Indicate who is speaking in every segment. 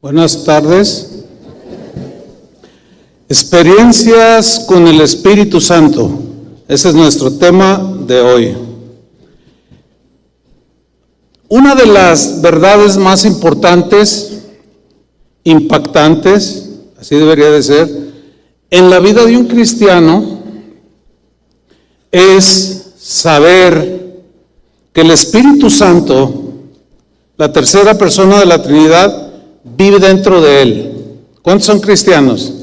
Speaker 1: Buenas tardes. Experiencias con el Espíritu Santo. Ese es nuestro tema de hoy. Una de las verdades más importantes, impactantes, así debería de ser, en la vida de un cristiano es saber que el Espíritu Santo, la tercera persona de la Trinidad, vive dentro de él. ¿Cuántos son cristianos?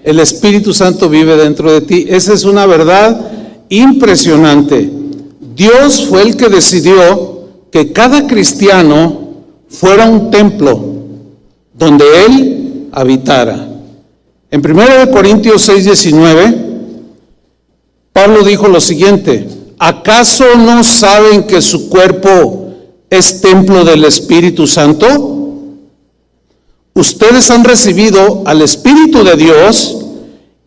Speaker 1: El Espíritu Santo vive dentro de ti. Esa es una verdad impresionante. Dios fue el que decidió que cada cristiano fuera un templo donde Él habitara. En 1 Corintios 6:19, Pablo dijo lo siguiente: ¿acaso no saben que su cuerpo es templo del Espíritu Santo? Ustedes han recibido al Espíritu de Dios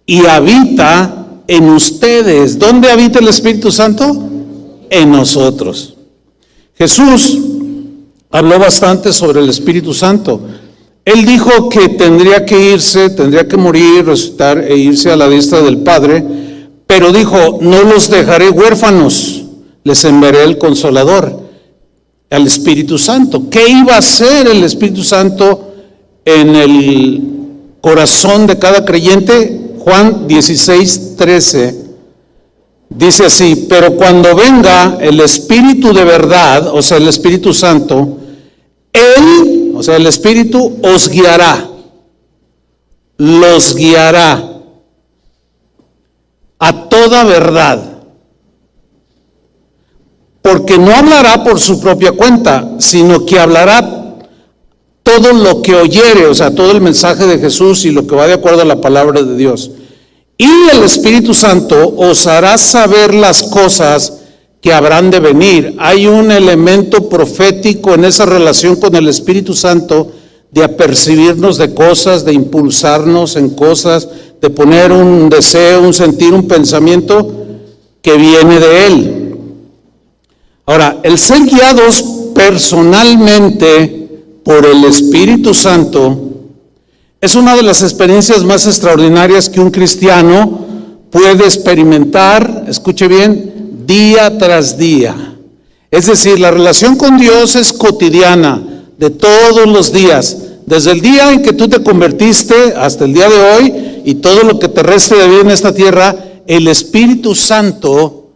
Speaker 1: y habita en ustedes. ¿Dónde habita el Espíritu Santo? En nosotros. Jesús habló bastante sobre el Espíritu Santo. Él dijo que tendría que irse, tendría que morir, resucitar e irse a la diestra del Padre, pero dijo: no los dejaré huérfanos, les enviaré el Consolador, al Espíritu Santo. ¿Qué iba a hacer el Espíritu Santo en el corazón de cada creyente? Juan 16:13 dice así: pero cuando venga el Espíritu de verdad, o sea, el Espíritu Santo, Él, o sea, el Espíritu, os guiará, los guiará a toda verdad, porque no hablará por su propia cuenta, sino que hablará todo lo que oyere, o sea, todo el mensaje de Jesús y lo que va de acuerdo a la palabra de Dios. Y el Espíritu Santo os hará saber las cosas que habrán de venir. Hay un elemento profético en esa relación con el Espíritu Santo, de apercibirnos de cosas, de impulsarnos en cosas, de poner un deseo, un sentir, un pensamiento que viene de Él. Ahora, el ser guiados personalmente por el Espíritu Santo es una de las experiencias más extraordinarias que un cristiano puede experimentar, escuche bien, día tras día. Es decir, la relación con Dios es cotidiana, de todos los días, desde el día en que tú te convertiste hasta el día de hoy y todo lo que te reste de vida en esta tierra. El Espíritu Santo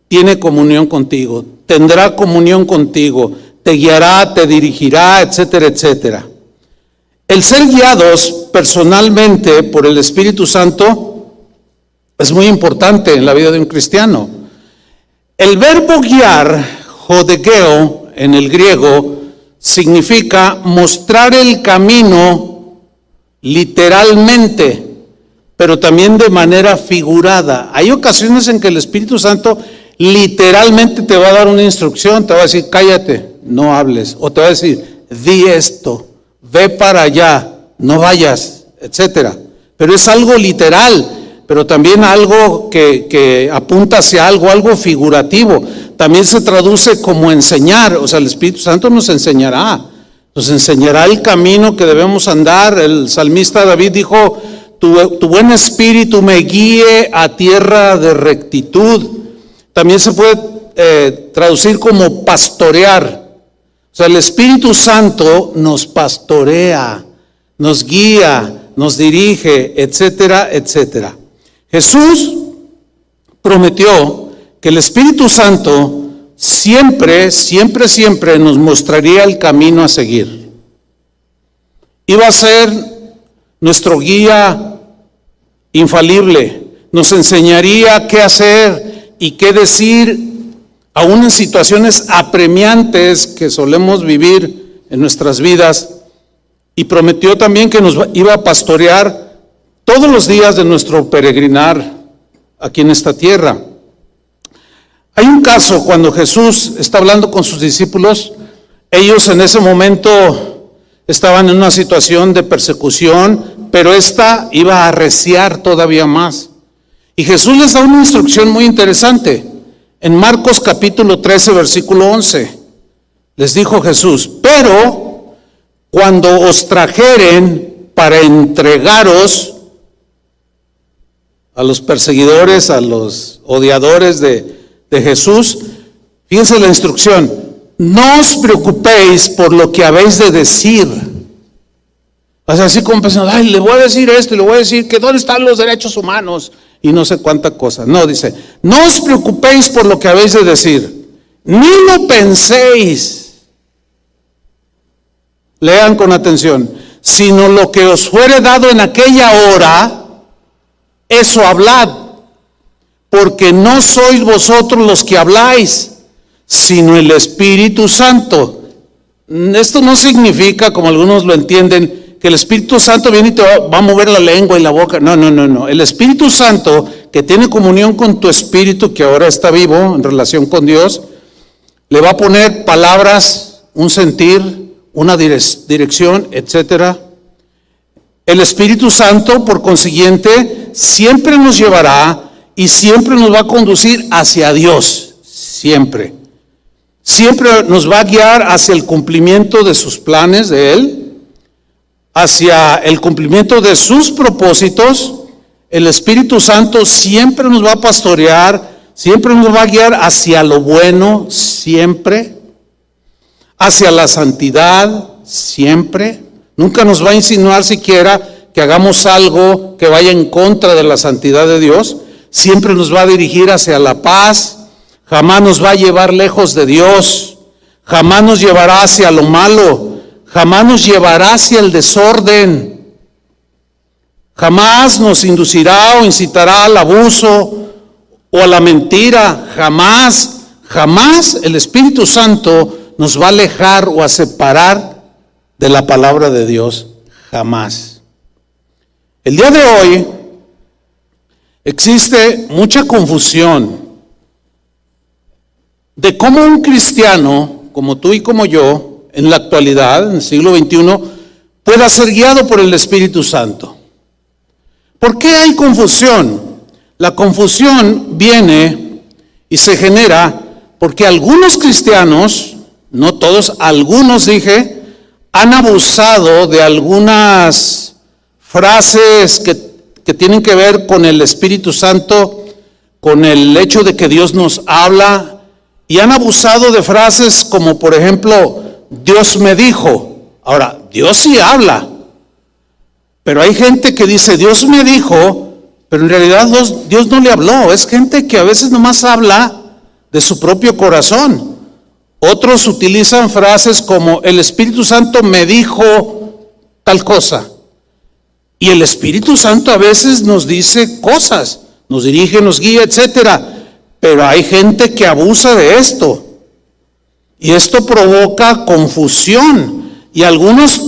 Speaker 1: tiene comunión contigo, tendrá comunión contigo, te guiará, te dirigirá, etcétera, etcétera. El ser guiados personalmente por el Espíritu Santo es muy importante en la vida de un cristiano. El verbo guiar, jodegeo, en el griego, significa mostrar el camino literalmente, pero también de manera figurada. Hay ocasiones en que el Espíritu Santo literalmente te va a dar una instrucción, te va a decir: cállate, no hables, o te va a decir: di esto, ve para allá, no vayas, etcétera. Pero es algo literal, pero también algo que apunta hacia algo figurativo. También se traduce como enseñar, o sea, el Espíritu Santo nos enseñará el camino que debemos andar. El salmista David dijo: tu buen espíritu me guíe a tierra de rectitud. También se puede traducir como pastorear. O sea, el Espíritu Santo nos pastorea, nos guía, nos dirige, etcétera, etcétera. Jesús prometió que el Espíritu Santo siempre nos mostraría el camino a seguir. Iba a ser nuestro guía infalible, nos enseñaría qué hacer y qué decir, aún en situaciones apremiantes que solemos vivir en nuestras vidas, y prometió también que nos iba a pastorear todos los días de nuestro peregrinar aquí en esta tierra. Hay un caso cuando Jesús está hablando con sus discípulos. Ellos en ese momento estaban en una situación de persecución, pero esta iba a arreciar todavía más. Y Jesús les da una instrucción muy interesante. En Marcos capítulo 13, versículo 11, les dijo Jesús: pero cuando os trajeren para entregaros a los perseguidores, a los odiadores de Jesús, fíjense la instrucción: no os preocupéis por lo que habéis de decir. O sea, así como pensando, ay, le voy a decir esto, y le voy a decir que dónde están los derechos humanos, y no sé cuánta cosa. No, dice, no os preocupéis por lo que habéis de decir, ni lo penséis. Lean con atención. Sino lo que os fuere dado en aquella hora, eso hablad, porque no sois vosotros los que habláis, sino el Espíritu Santo. Esto no significa, como algunos lo entienden, que el Espíritu Santo viene y te va a mover la lengua y la boca. No. El Espíritu Santo, que tiene comunión con tu espíritu, que ahora está vivo en relación con Dios, le va a poner palabras, un sentir, una dirección, etcétera. El Espíritu Santo, por consiguiente, siempre nos llevará y siempre nos va a conducir hacia Dios, siempre. Siempre nos va a guiar hacia el cumplimiento de sus planes de Él, hacia el cumplimiento de sus propósitos. El Espíritu Santo siempre nos va a pastorear, siempre nos va a guiar hacia lo bueno, siempre, hacia la santidad, siempre. Nunca nos va a insinuar siquiera que hagamos algo que vaya en contra de la santidad de Dios. Siempre nos va a dirigir hacia la paz, jamás nos va a llevar lejos de Dios, jamás nos llevará hacia lo malo, jamás nos llevará hacia el desorden, jamás nos inducirá o incitará al abuso o a la mentira, jamás el Espíritu Santo nos va a alejar o a separar de la palabra de Dios, jamás. El día de hoy existe mucha confusión de cómo un cristiano, como tú y como yo, en la actualidad, en el siglo XXI, pueda ser guiado por el Espíritu Santo. ¿Por qué hay confusión? La confusión viene y se genera porque algunos cristianos, no todos, algunos dije, han abusado de algunas frases que tienen que ver con el Espíritu Santo, con el hecho de que Dios nos habla, y han abusado de frases como, por ejemplo, Dios me dijo. Ahora, Dios sí habla, pero hay gente que dice Dios me dijo, pero en realidad Dios no le habló. Es gente que a veces nomás habla de su propio corazón. Otros utilizan frases como el Espíritu Santo me dijo tal cosa, y el Espíritu Santo a veces nos dice cosas, nos dirige, nos guía, etcétera, pero hay gente que abusa de esto. Y esto provoca confusión, y algunos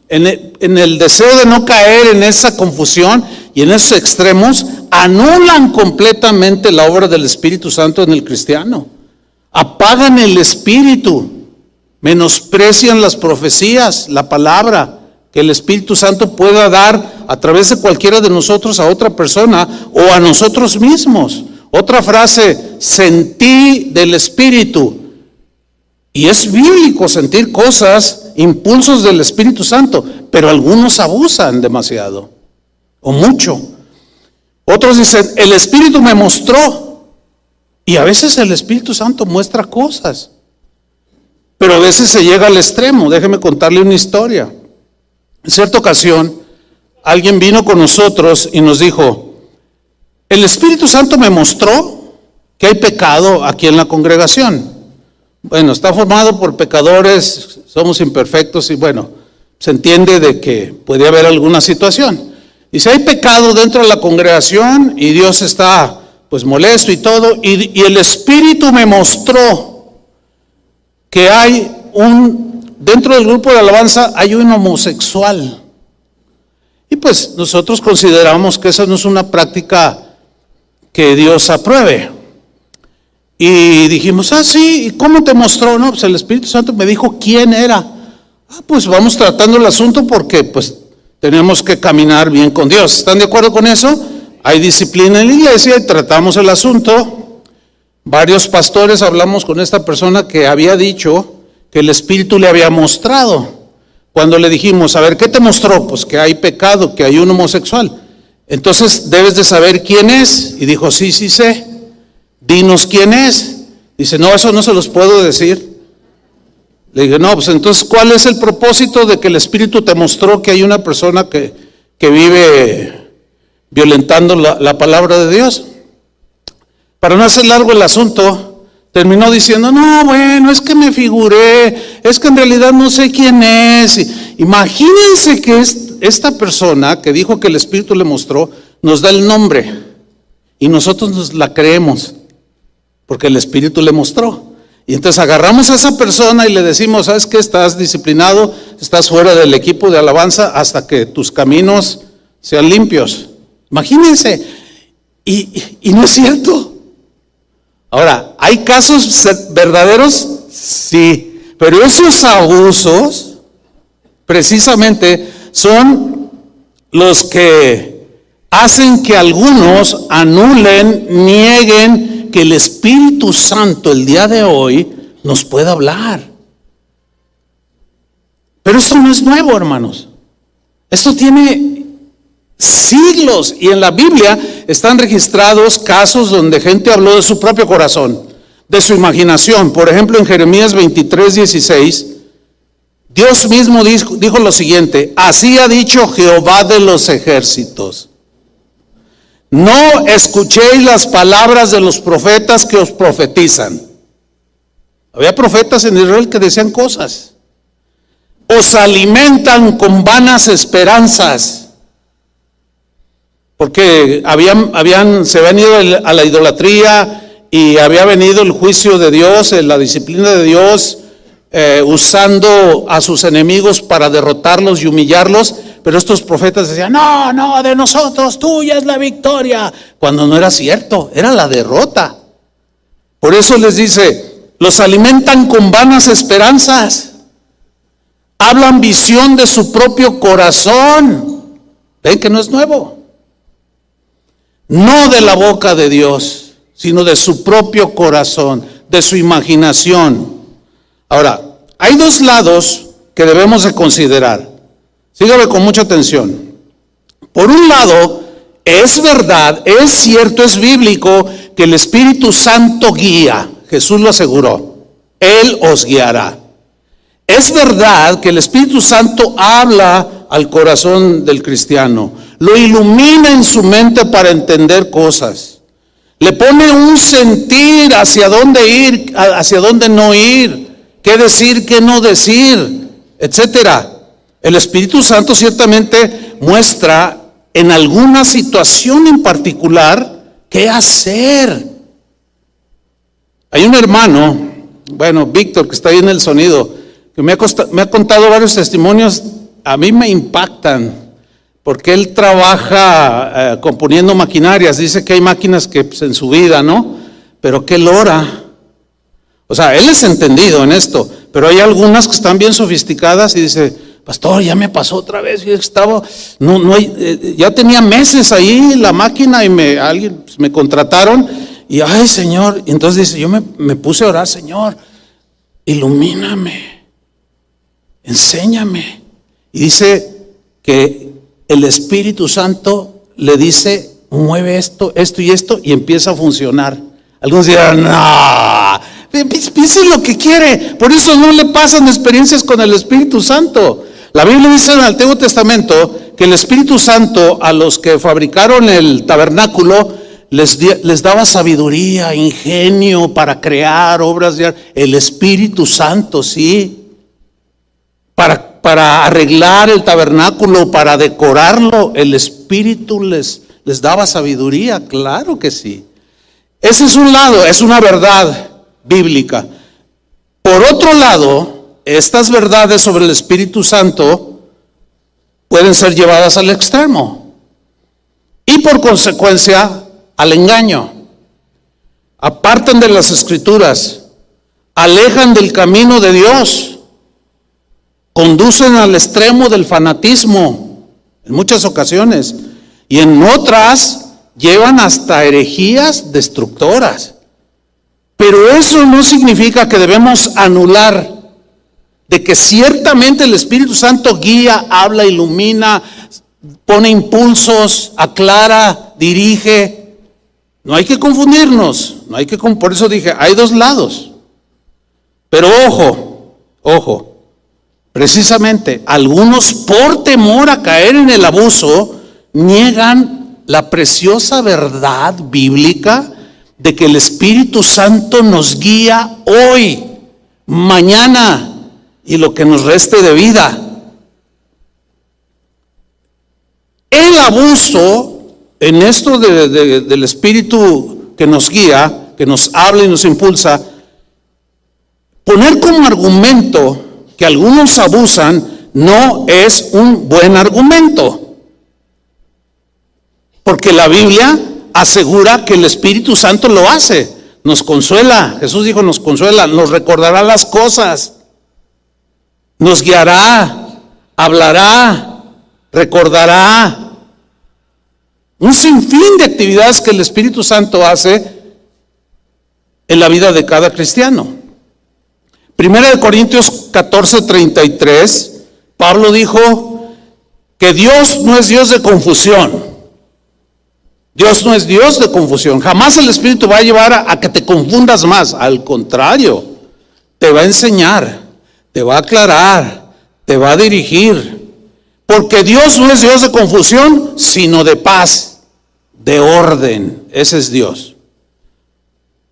Speaker 1: en el deseo de no caer en esa confusión y en esos extremos, anulan completamente la obra del Espíritu Santo en el cristiano. Apagan el Espíritu, menosprecian las profecías, la palabra que el Espíritu Santo pueda dar a través de cualquiera de nosotros a otra persona o a nosotros mismos. Otra frase, sentí del Espíritu. Y es bíblico sentir cosas, impulsos del Espíritu Santo, pero algunos abusan demasiado o mucho. Otros dicen, el Espíritu me mostró, y a veces el Espíritu Santo muestra cosas, pero a veces se llega al extremo. Déjeme contarle una historia. En cierta ocasión, alguien vino con nosotros y nos dijo, el Espíritu Santo me mostró que hay pecado aquí en la congregación. Bueno, está formado por pecadores, somos imperfectos y bueno, se entiende de que puede haber alguna situación. Dice, hay pecado dentro de la congregación y Dios está pues molesto y todo, y el Espíritu me mostró que hay dentro del grupo de alabanza hay un homosexual. Y pues nosotros consideramos que esa no es una práctica que Dios apruebe. Y dijimos, sí, ¿y cómo te mostró? No, pues el Espíritu Santo me dijo quién era. Pues vamos tratando el asunto porque pues tenemos que caminar bien con Dios. ¿Están de acuerdo con eso? Hay disciplina en la iglesia y tratamos el asunto. Varios pastores hablamos con esta persona que había dicho que el Espíritu le había mostrado. cuando le dijimos, a ver, ¿qué te mostró? Pues que hay pecado, que hay un homosexual. Entonces debes de saber quién es. Y dijo, sí sé. Dinos quién es. Dice, no, eso no se los puedo decir. Le dije, no, pues entonces, ¿cuál es el propósito de que el Espíritu te mostró que hay una persona que vive violentando la palabra de Dios? Para no hacer largo el asunto, terminó diciendo, no, bueno, es que me figuré, es que en realidad no sé quién es. Imagínense que esta persona que dijo que el Espíritu le mostró, nos da el nombre y nosotros nos la creemos, porque el Espíritu le mostró. Y entonces agarramos a esa persona y le decimos, ¿sabes qué? Estás disciplinado, estás fuera del equipo de alabanza hasta que tus caminos sean limpios. Imagínense, y no es cierto. Ahora, ¿hay casos verdaderos? Sí, pero esos abusos precisamente son los que hacen que algunos anulen, nieguen que el Espíritu Santo el día de hoy nos pueda hablar. Pero eso no es nuevo, hermanos. Esto tiene siglos, y en la Biblia están registrados casos donde gente habló de su propio corazón, de su imaginación. Por ejemplo, en Jeremías 23:16, Dios mismo dijo lo siguiente: así ha dicho Jehová de los ejércitos, no escuchéis las palabras de los profetas que os profetizan. Había profetas en Israel que decían cosas. Os alimentan con vanas esperanzas. Porque se habían ido a la idolatría y había venido el juicio de Dios, la disciplina de Dios, usando a sus enemigos para derrotarlos y humillarlos. Pero estos profetas decían, no, de nosotros, tuya es la victoria. Cuando no era cierto, era la derrota. Por eso les dice, los alimentan con vanas esperanzas. Hablan visión de su propio corazón. ¿Ven que no es nuevo? No de la boca de Dios, sino de su propio corazón, de su imaginación. Ahora, hay dos lados que debemos de considerar. Sígame con mucha atención. Por un lado, es verdad, es cierto, es bíblico que el Espíritu Santo guía. Jesús lo aseguró. Él os guiará. Es verdad que el Espíritu Santo habla al corazón del cristiano, lo ilumina en su mente para entender cosas, le pone un sentir hacia dónde ir, hacia dónde no ir, qué decir, qué no decir, etcétera. El Espíritu Santo ciertamente muestra en alguna situación en particular qué hacer. Hay un hermano, Víctor, que está ahí en el sonido, que me ha contado varios testimonios. A mí me impactan, porque él trabaja componiendo maquinarias. Dice que hay máquinas que pues, en su vida, ¿no? Pero que él ora. O sea, él es entendido en esto, pero hay algunas que están bien sofisticadas y dice, pastor, ya me pasó otra vez, yo estaba, ya tenía meses ahí la máquina y me contrataron y ay Señor, y entonces dice, yo me puse a orar, Señor, ilumíname, enséñame. Y dice que el Espíritu Santo le dice, mueve esto y esto, y empieza a funcionar. Algunos dirán, no, piense lo que quiere, por eso no le pasan experiencias con el Espíritu Santo. La Biblia dice en el Antiguo Testamento que el Espíritu Santo a los que fabricaron el tabernáculo les daba sabiduría, ingenio para crear obras de arte. El Espíritu Santo, sí, para arreglar el tabernáculo, para decorarlo, el Espíritu les daba sabiduría, claro que sí. Ese es un lado, es una verdad bíblica. Por otro lado, estas verdades sobre el Espíritu Santo pueden ser llevadas al extremo y por consecuencia al engaño. Apartan de las Escrituras, alejan del camino de Dios, conducen al extremo del fanatismo en muchas ocasiones y en otras llevan hasta herejías destructoras. Pero eso no significa que debemos anular de que ciertamente el Espíritu Santo guía, habla, ilumina, pone impulsos, aclara, dirige. No hay que confundirnos, por eso dije, hay dos lados. Pero ojo, precisamente algunos por temor a caer en el abuso niegan la preciosa verdad bíblica de que el Espíritu Santo nos guía hoy, mañana y lo que nos reste de vida. El abuso en esto del Espíritu que nos guía, que nos habla y nos impulsa, poner como argumento que algunos abusan no es un buen argumento. Porque la Biblia asegura que el Espíritu Santo lo hace, nos consuela. Jesús dijo, nos consuela, nos recordará las cosas, nos guiará, hablará, recordará. Un sinfín de actividades que el Espíritu Santo hace en la vida de cada cristiano. 1 Corintios 14:33, Pablo dijo que Dios no es Dios de confusión. Dios no es Dios de confusión. Jamás el Espíritu va a llevar a que te confundas más. Al contrario, te va a enseñar, te va a aclarar, te va a dirigir. Porque Dios no es Dios de confusión, sino de paz, de orden. Ese es Dios.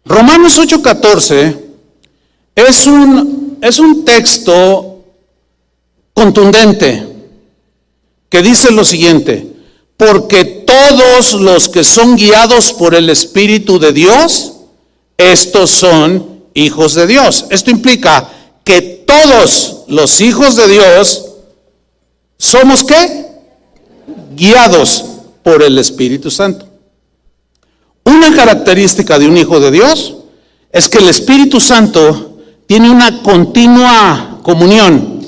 Speaker 1: Romanos 8:14 es un texto contundente que dice lo siguiente: porque todos los que son guiados por el Espíritu de Dios, estos son hijos de Dios. Esto implica que todos los hijos de Dios somos ¿qué? Guiados por el Espíritu Santo. Una característica de un hijo de Dios es que el Espíritu Santo tiene una continua comunión.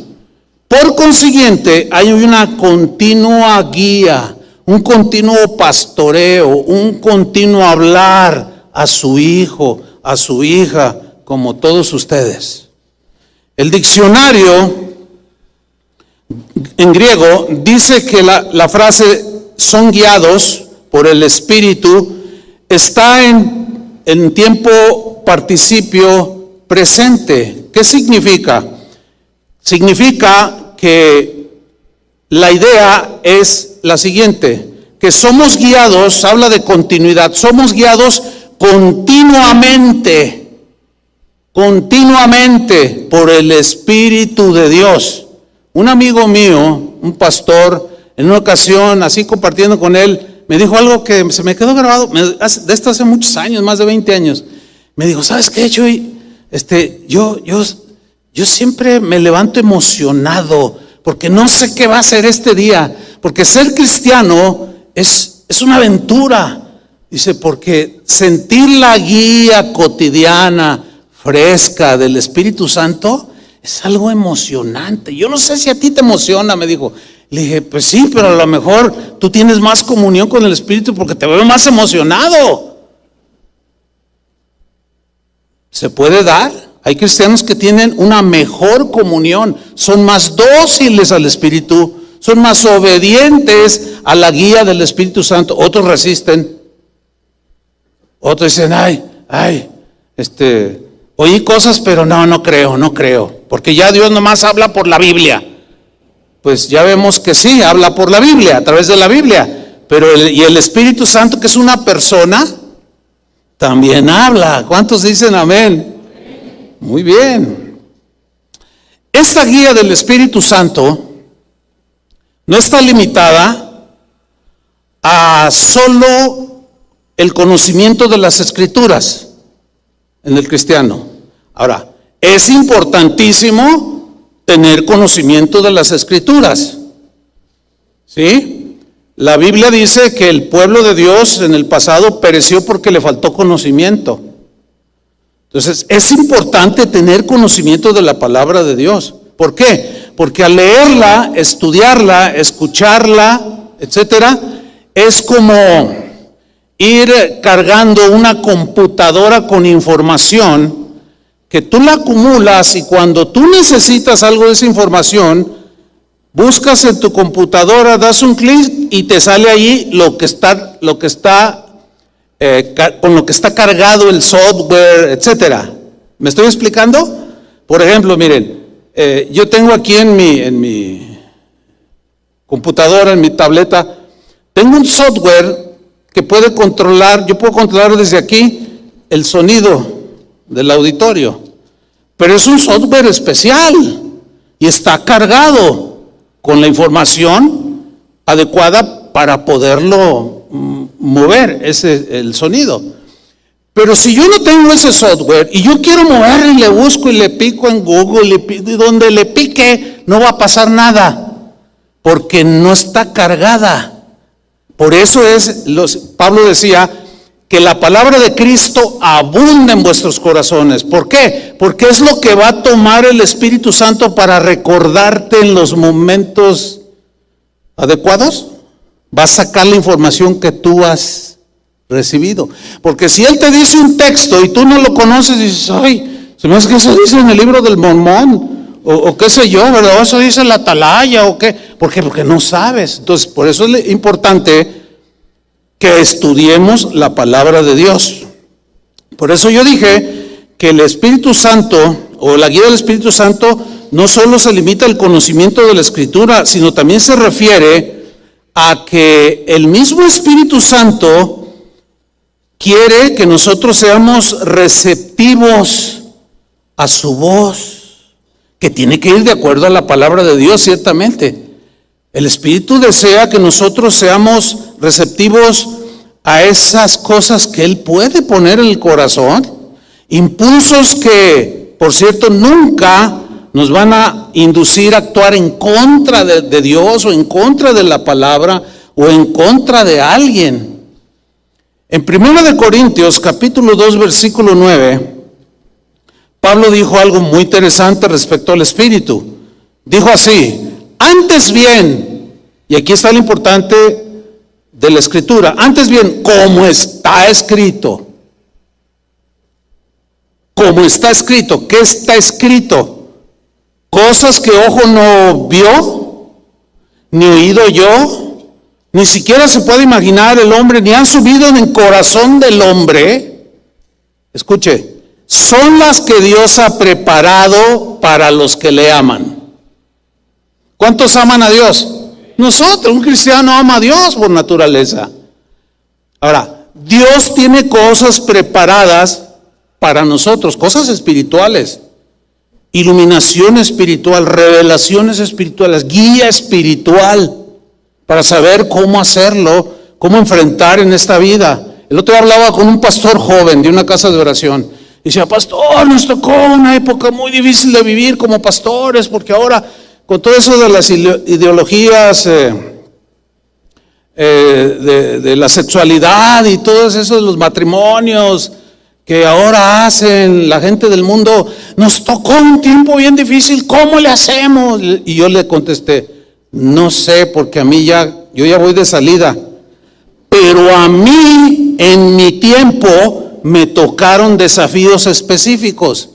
Speaker 1: Por consiguiente, hay una continua guía, un continuo pastoreo, un continuo hablar a su hijo, a su hija, como todos ustedes. El diccionario en griego dice que la frase son guiados por el Espíritu está en tiempo participio presente. ¿Qué significa? Significa que la idea es la siguiente, que somos guiados, habla de continuidad, somos guiados continuamente por el Espíritu de Dios. Un amigo mío, un pastor, en una ocasión, así compartiendo con él, me dijo algo que se me quedó grabado, de esto hace muchos años, más de 20 años. Me dijo, ¿sabes qué, Chuy? Yo siempre me levanto emocionado, porque no sé qué va a ser este día, porque ser cristiano es una aventura. Dice, porque sentir la guía cotidiana, fresca del Espíritu Santo, es algo emocionante. Yo no sé si a ti te emociona, me dijo. Le dije, pues sí, pero a lo mejor tú tienes más comunión con el Espíritu porque te veo más emocionado. ¿Se puede dar? Hay cristianos que tienen una mejor comunión, son más dóciles al Espíritu, son más obedientes a la guía del Espíritu Santo. Otros resisten. Otros dicen, oí cosas, pero no creo, porque ya Dios nomás habla por la Biblia. Pues ya vemos que sí, habla por la Biblia, a través de la Biblia, pero el Espíritu Santo, que es una persona, también habla. ¿Cuántos dicen amén? Muy bien. Esta guía del Espíritu Santo no está limitada a solo el conocimiento de las Escrituras en el cristiano. Ahora, es importantísimo tener conocimiento de las Escrituras. ¿Sí? La Biblia dice que el pueblo de Dios en el pasado pereció porque le faltó conocimiento. Entonces, es importante tener conocimiento de la palabra de Dios. ¿Por qué? Porque al leerla, estudiarla, escucharla, etcétera, es como ir cargando una computadora con información que tú la acumulas y cuando tú necesitas algo de esa información, buscas en tu computadora, das un clic y te sale ahí con lo que está cargado el software, etcétera. ¿Me estoy explicando? Por ejemplo, miren, yo tengo aquí en mi computadora, en mi tableta, tengo un software que puede controlar, yo puedo controlar desde aquí el sonido del auditorio, pero es un software especial y está cargado con la información adecuada para poderlo mover el sonido. Pero si yo no tengo ese software y yo quiero moverlo y le busco y le pico en Google y donde le pique no va a pasar nada porque no está cargada. Por eso Pablo decía que la palabra de Cristo abunda en vuestros corazones. ¿Por qué? Porque es lo que va a tomar el Espíritu Santo para recordarte en los momentos adecuados. Va a sacar la información que tú has recibido. Porque si Él te dice un texto y tú no lo conoces, dices, ay, se me hace que eso dice en el libro del Mormón, o qué sé yo, ¿verdad? O eso dice la Atalaya, o qué. ¿Por qué? Porque no sabes. Entonces, por eso es importante que estudiemos la palabra de Dios. Por eso yo dije que el Espíritu Santo, o la guía del Espíritu Santo, no solo se limita al conocimiento de la Escritura, sino también se refiere a que el mismo Espíritu Santo quiere que nosotros seamos receptivos a su voz, que tiene que ir de acuerdo a la palabra de Dios, ciertamente. El Espíritu desea que nosotros seamos receptivos a esas cosas que Él puede poner en el corazón, impulsos que, por cierto, nunca nos van a inducir a actuar en contra de Dios o en contra de la palabra o en contra de alguien. En 1 Corintios capítulo 2 versículo 9, Pablo dijo algo muy interesante respecto al Espíritu. Dijo así: antes bien, y aquí está lo importante de la Escritura, antes bien, como está escrito. Como está escrito. ¿Qué está escrito? Cosas que ojo no vio, ni oído yo, ni siquiera se puede imaginar el hombre, ni han subido en el corazón del hombre. Escuche, son las que Dios ha preparado para los que le aman. ¿Cuántos aman a Dios? Nosotros, un cristiano ama a Dios por naturaleza. Ahora, Dios tiene cosas preparadas para nosotros, cosas espirituales, iluminación espiritual, revelaciones espirituales, guía espiritual, para saber cómo hacerlo, cómo enfrentar en esta vida. El otro día hablaba con un pastor joven de una casa de oración. Y decía, pastor, nos tocó una época muy difícil de vivir como pastores, porque ahora con todo eso de las ideologías de la sexualidad y todos esos los matrimonios que ahora hacen la gente del mundo, nos tocó un tiempo bien difícil, ¿cómo le hacemos? Y yo le contesté, no sé, porque yo ya voy de salida, pero a mí en mi tiempo me tocaron desafíos específicos.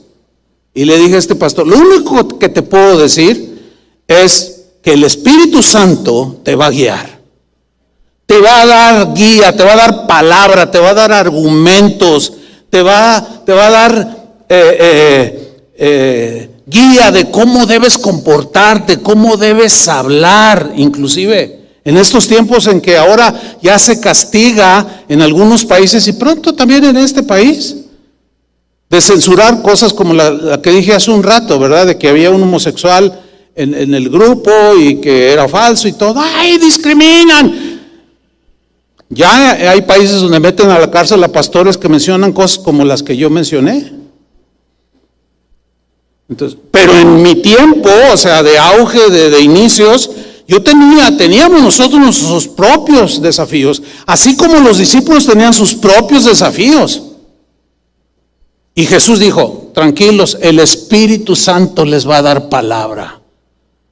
Speaker 1: Y le dije a este pastor, lo único que te puedo decir es que el Espíritu Santo te va a guiar, te va a dar guía, te va a dar palabra, te va a dar argumentos, te va a dar guía de cómo debes comportarte, cómo debes hablar, inclusive en estos tiempos en que ahora ya se castiga en algunos países y pronto también en este país, de censurar cosas como la que dije hace un rato, ¿verdad? De que había un homosexual en el grupo y que era falso y todo. ¡Ay, discriminan! Ya hay países donde meten a la cárcel a pastores que mencionan cosas como las que yo mencioné. Entonces, pero en mi tiempo, o sea, de auge, de inicios, teníamos nosotros nuestros propios desafíos, así como los discípulos tenían sus propios desafíos. Y Jesús dijo, tranquilos, el Espíritu Santo les va a dar palabra.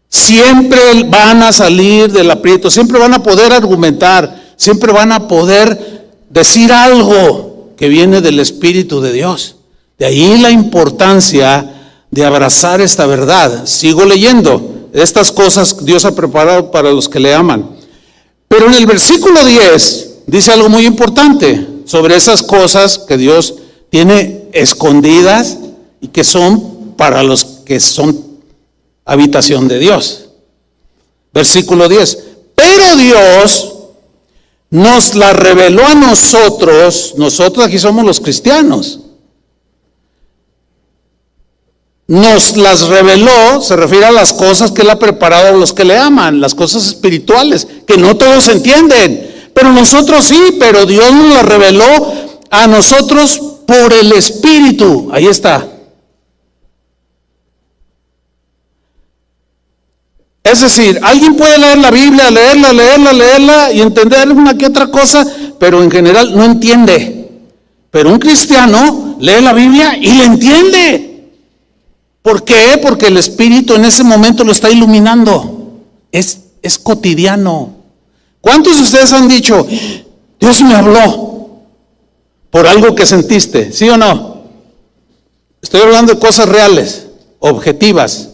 Speaker 1: Siempre van a salir del aprieto, siempre van a poder argumentar, siempre van a poder decir algo que viene del Espíritu de Dios. De ahí la importancia de abrazar esta verdad. Sigo leyendo. Estas cosas Dios ha preparado para los que le aman. Pero en el versículo 10 dice algo muy importante sobre esas cosas que Dios tiene escondidas y que son para los que son habitación de Dios. Versículo 10. Pero Dios nos la reveló a nosotros aquí somos los cristianos. Nos las reveló, se refiere a las cosas que Él ha preparado a los que le aman, las cosas espirituales, que no todos entienden, pero nosotros sí, pero Dios nos las reveló a nosotros por el Espíritu. Ahí está. Es decir, alguien puede leer la Biblia, leerla y entender una que otra cosa, pero en general no entiende. Pero un cristiano lee la Biblia y la entiende. ¿Por qué? Porque el Espíritu en ese momento lo está iluminando. Es cotidiano. ¿Cuántos de ustedes han dicho, Dios me habló por algo que sentiste? ¿Sí o no? Estoy hablando de cosas reales, objetivas,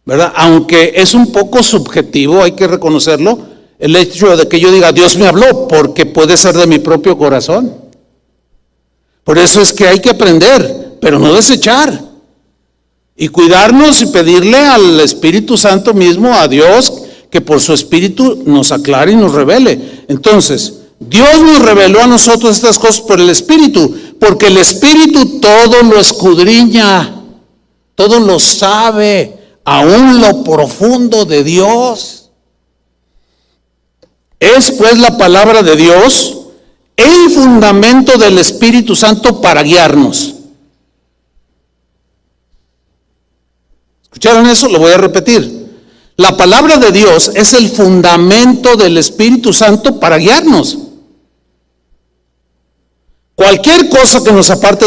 Speaker 1: ¿verdad? Aunque es un poco subjetivo, hay que reconocerlo, el hecho de que yo diga, Dios me habló, porque puede ser de mi propio corazón. Por eso es que hay que aprender, pero no desechar. Y cuidarnos y pedirle al Espíritu Santo mismo, a Dios, que por su Espíritu nos aclare y nos revele. Entonces, Dios nos reveló a nosotros estas cosas por el Espíritu, porque el Espíritu todo lo escudriña, todo lo sabe, aún lo profundo de Dios. Es pues la palabra de Dios el fundamento del Espíritu Santo para guiarnos. ¿Escucharon eso? Lo voy a repetir. La palabra de Dios es el fundamento del Espíritu Santo para guiarnos. Cualquier cosa que nos aparte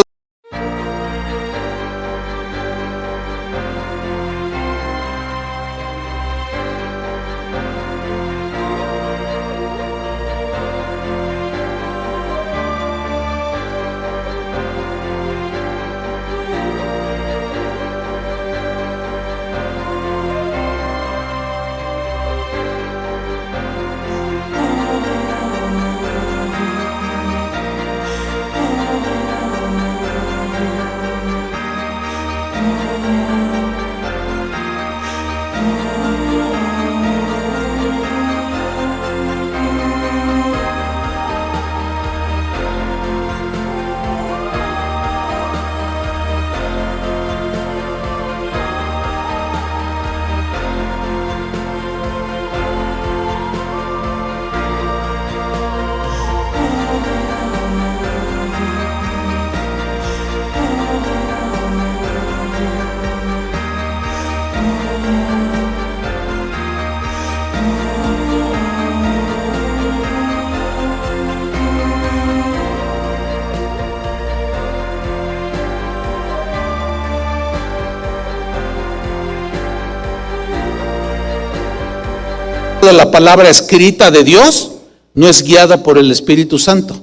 Speaker 1: de la palabra escrita de Dios no es guiada por el Espíritu Santo.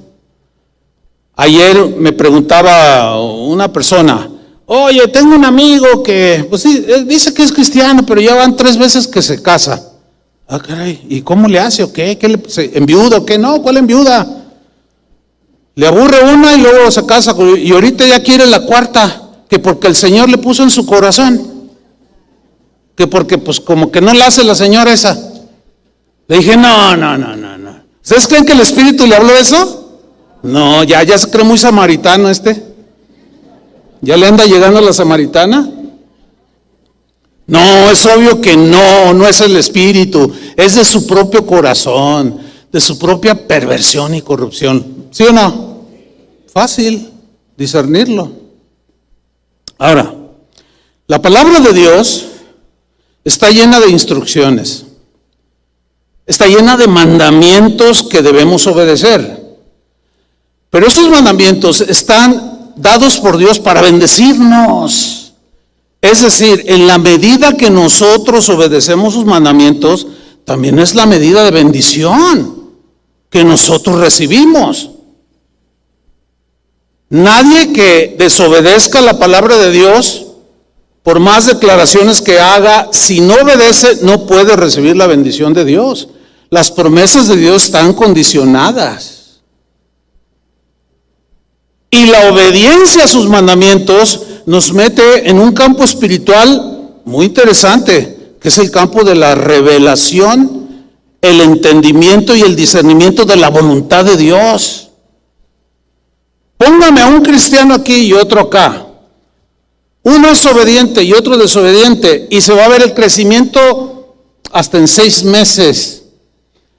Speaker 1: Ayer me preguntaba una persona, oye, tengo un amigo que pues sí, dice que es cristiano, pero ya van 3 veces que se casa. Ah, caray, ¿y cómo le hace o qué? ¿Se enviuda o qué? No, ¿cuál enviuda? Le aburre una y luego se casa y ahorita ya quiere la 4ª, que porque el Señor le puso en su corazón, que porque pues como que no la hace la señora esa. Le dije, no. ¿Ustedes creen que el Espíritu le habló eso? No, ya se cree muy samaritano este. ¿Ya le anda llegando a la samaritana? No, es obvio que no es el Espíritu, es de su propio corazón, de su propia perversión y corrupción. ¿Sí o no? Fácil discernirlo. Ahora, la palabra de Dios está llena de instrucciones. Está llena de mandamientos que debemos obedecer. Pero esos mandamientos están dados por Dios para bendecirnos. Es decir, en la medida que nosotros obedecemos sus mandamientos, también es la medida de bendición que nosotros recibimos. Nadie que desobedezca la palabra de Dios, por más declaraciones que haga, si no obedece, no puede recibir la bendición de Dios. Las promesas de Dios están condicionadas. Y la obediencia a sus mandamientos nos mete en un campo espiritual muy interesante, que es el campo de la revelación, el entendimiento y el discernimiento de la voluntad de Dios. Póngame a un cristiano aquí y otro acá. Uno es obediente y otro desobediente, y se va a ver el crecimiento hasta en 6 meses.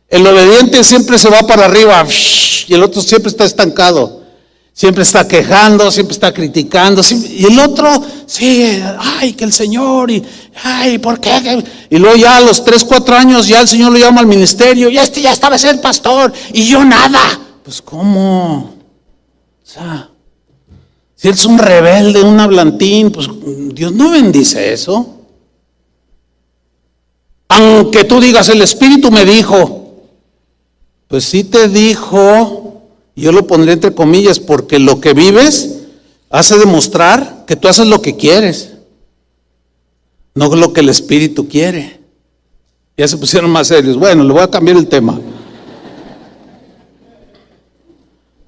Speaker 1: El obediente siempre se va para arriba y el otro siempre está estancado. Siempre está quejando, siempre está criticando. Y el otro, sí, ay, que el Señor, y ay, ¿por qué? Y luego ya a los 3, 4 años ya el Señor lo llama al ministerio, y ya estaba ser pastor, y yo nada. Pues ¿cómo? O sea, si él es un rebelde, un hablantín, pues Dios no bendice eso. Aunque tú digas, el Espíritu me dijo, pues sí te dijo. Yo lo pondré entre comillas, porque lo que vives hace demostrar que tú haces lo que quieres, no lo que el Espíritu quiere. Ya se pusieron más serios. Bueno, le voy a cambiar el tema.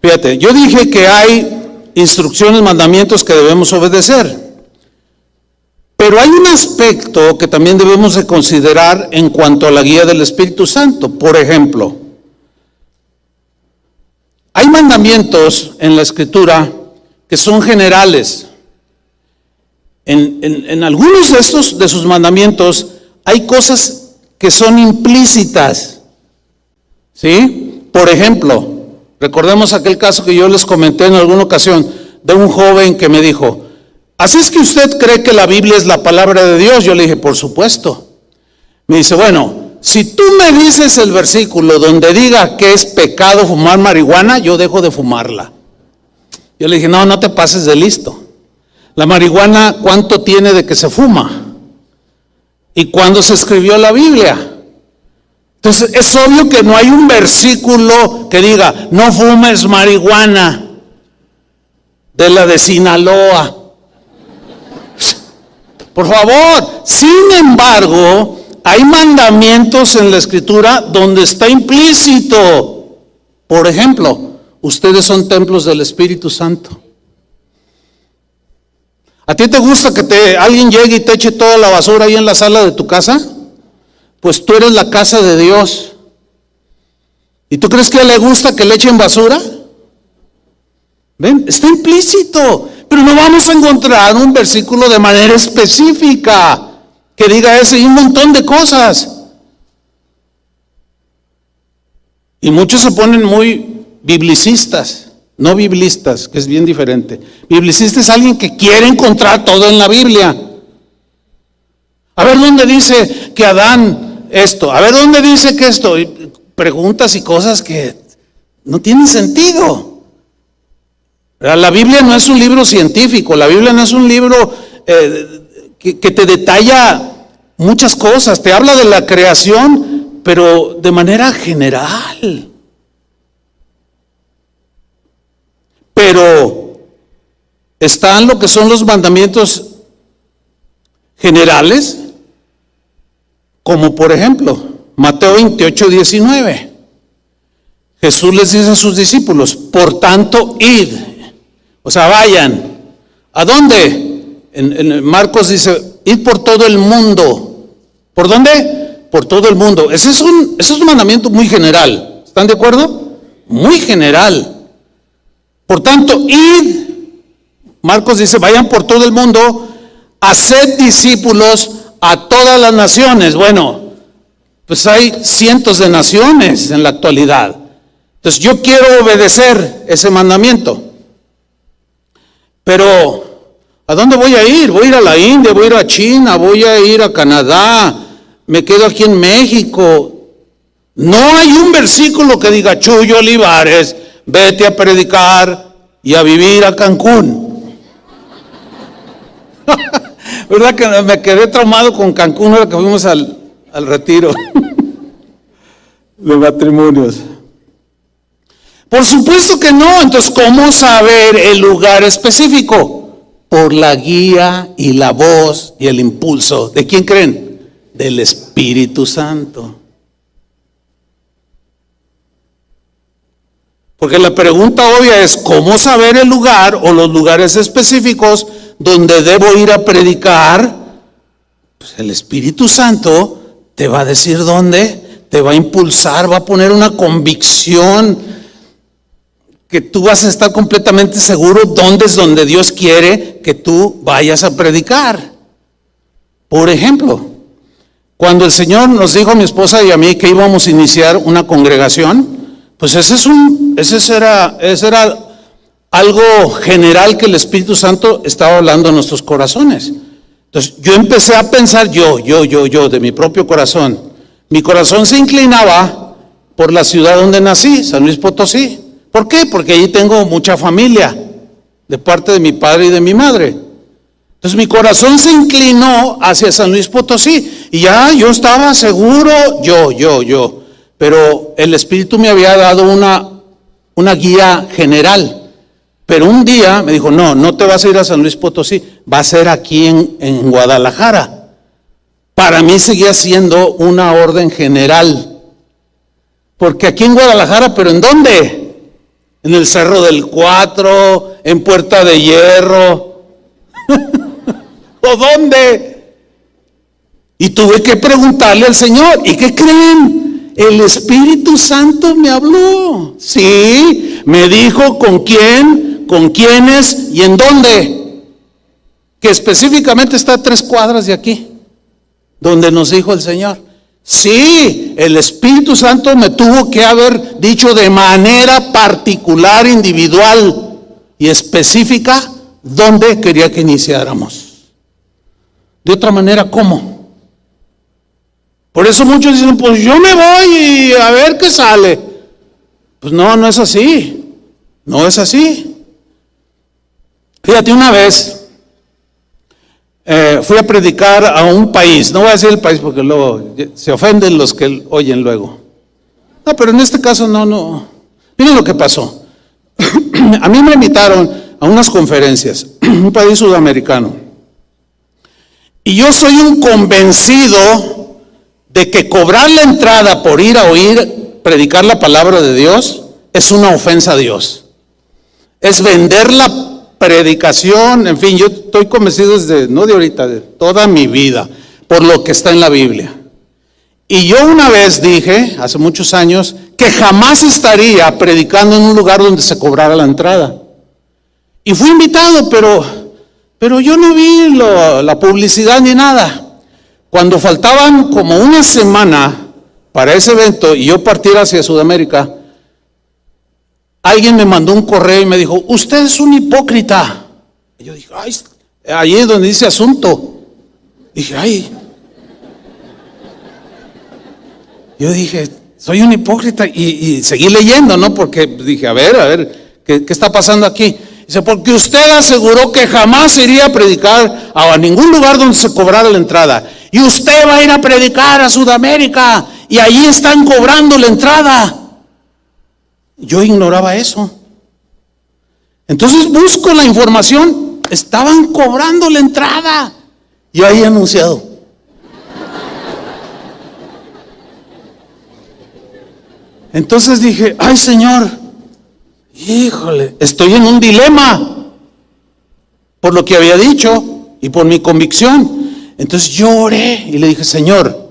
Speaker 1: Fíjate, yo dije que hay instrucciones, mandamientos que debemos obedecer. Pero hay un aspecto que también debemos de considerar en cuanto a la guía del Espíritu Santo. Por ejemplo, hay mandamientos en la Escritura que son generales. En algunos de sus mandamientos hay cosas que son implícitas. ¿Sí? Por ejemplo, recordemos aquel caso que yo les comenté en alguna ocasión de un joven que me dijo, ¿así es que usted cree que la Biblia es la palabra de Dios? Yo le dije, por supuesto. Me dice, bueno, si tú me dices el versículo donde diga que es pecado fumar marihuana, yo dejo de fumarla. Yo le dije, no te pases de listo. La marihuana, ¿cuánto tiene de que se fuma? ¿Y cuándo se escribió la Biblia? Entonces, es obvio que no hay un versículo que diga, no fumes marihuana de la de Sinaloa. Por favor. Sin embargo, hay mandamientos en la Escritura donde está implícito. Por ejemplo, ustedes son templos del Espíritu Santo. ¿A ti te gusta que alguien llegue y te eche toda la basura ahí en la sala de tu casa? Pues tú eres la casa de Dios. ¿Y tú crees que le gusta que le echen basura? ¿Ven? Está implícito. Pero no vamos a encontrar un versículo de manera específica que diga eso y un montón de cosas. Y muchos se ponen muy biblicistas, no biblistas, que es bien diferente. Biblicista es alguien que quiere encontrar todo en la Biblia. A ver dónde dice que Adán esto, a ver dónde dice que esto, y preguntas y cosas que no tienen sentido. La Biblia no es un libro científico, la Biblia no es un libro que te detalla muchas cosas, te habla de la creación, pero de manera general. Pero están lo que son los mandamientos generales, como por ejemplo, Mateo 28, 19. Jesús les dice a sus discípulos, por tanto, id. O sea, vayan. ¿A dónde? En Marcos dice, id por todo el mundo. ¿Por dónde? Por todo el mundo. Ese es un mandamiento muy general. ¿Están de acuerdo? Muy general. Por tanto, id. Marcos dice, vayan por todo el mundo, haced discípulos a todas las naciones. Bueno, pues hay cientos de naciones en la actualidad. Entonces yo quiero obedecer ese mandamiento. Pero, ¿a dónde voy a ir? Voy a ir a la India, voy a ir a China, voy a ir a Canadá, me quedo aquí en México. No hay un versículo que diga, Chuyo Olivares, vete a predicar y a vivir a Cancún. ¿Verdad que me quedé traumado con Cancún ahora que fuimos al retiro de matrimonios? Por supuesto que no. Entonces, ¿cómo saber el lugar específico? Por la guía y la voz y el impulso. ¿De quién creen? Del Espíritu Santo. Porque la pregunta obvia es, ¿cómo saber el lugar o los lugares específicos donde debo ir a predicar? Pues el Espíritu Santo te va a decir dónde, te va a impulsar, va a poner una convicción que tú vas a estar completamente seguro dónde es donde Dios quiere que tú vayas a predicar. Por ejemplo, cuando el Señor nos dijo a mi esposa y a mí que íbamos a iniciar una congregación, pues ese era algo general que el Espíritu Santo estaba hablando en nuestros corazones. Entonces yo empecé a pensar yo, de mi propio corazón. Mi corazón se inclinaba por la ciudad donde nací, San Luis Potosí. ¿Por qué? Porque allí tengo mucha familia, de parte de mi padre y de mi madre. Entonces mi corazón se inclinó hacia San Luis Potosí. Y ya yo estaba seguro, yo. Pero el Espíritu me había dado una guía general. Pero un día me dijo, no te vas a ir a San Luis Potosí, va a ser aquí en Guadalajara. Para mí seguía siendo una orden general. Porque aquí en Guadalajara, ¿pero en dónde? En el Cerro del Cuatro, en Puerta de Hierro. ¿O dónde? Y tuve que preguntarle al Señor, ¿y qué creen? El Espíritu Santo me habló. Sí, me dijo con quién, con quiénes y en dónde. Que específicamente está a 3 cuadras de aquí, donde nos dijo el Señor. Sí, el Espíritu Santo me tuvo que haber dicho de manera particular, individual y específica dónde quería que iniciáramos. De otra manera, ¿cómo? Por eso muchos dicen, pues yo me voy y a ver qué sale. Pues no es así. No es así. Fíjate, una vez fui a predicar a un país. No voy a decir el país porque luego se ofenden los que oyen luego. No, pero en este caso no. Miren lo que pasó. A mí me invitaron a unas conferencias, un país sudamericano. Y yo soy un convencido de que cobrar la entrada por ir a oír predicar la palabra de Dios es una ofensa a Dios. Es vender la predicación, en fin, yo estoy convencido no de ahorita, de toda mi vida, por lo que está en la Biblia. Y yo una vez dije, hace muchos años, que jamás estaría predicando en un lugar donde se cobrara la entrada. Y fui invitado, pero yo no vi la publicidad ni nada. Cuando faltaban como una semana para ese evento y yo partiera hacia Sudamérica, alguien me mandó un correo y me dijo, usted es un hipócrita. Y yo dije, allí es donde dice asunto. Dije, Yo dije, soy un hipócrita y seguí leyendo, ¿no? Porque dije, a ver, ¿qué está pasando aquí? Dice, porque usted aseguró que jamás iría a predicar a ningún lugar donde se cobrara la entrada. Y usted va a ir a predicar a Sudamérica y allí están cobrando la entrada. Yo ignoraba eso. Entonces busco la información, estaban cobrando la entrada. Yo ahí anunciado. Entonces dije, ay Señor, híjole, estoy en un dilema por lo que había dicho y por mi convicción. Entonces yo oré y le dije, Señor,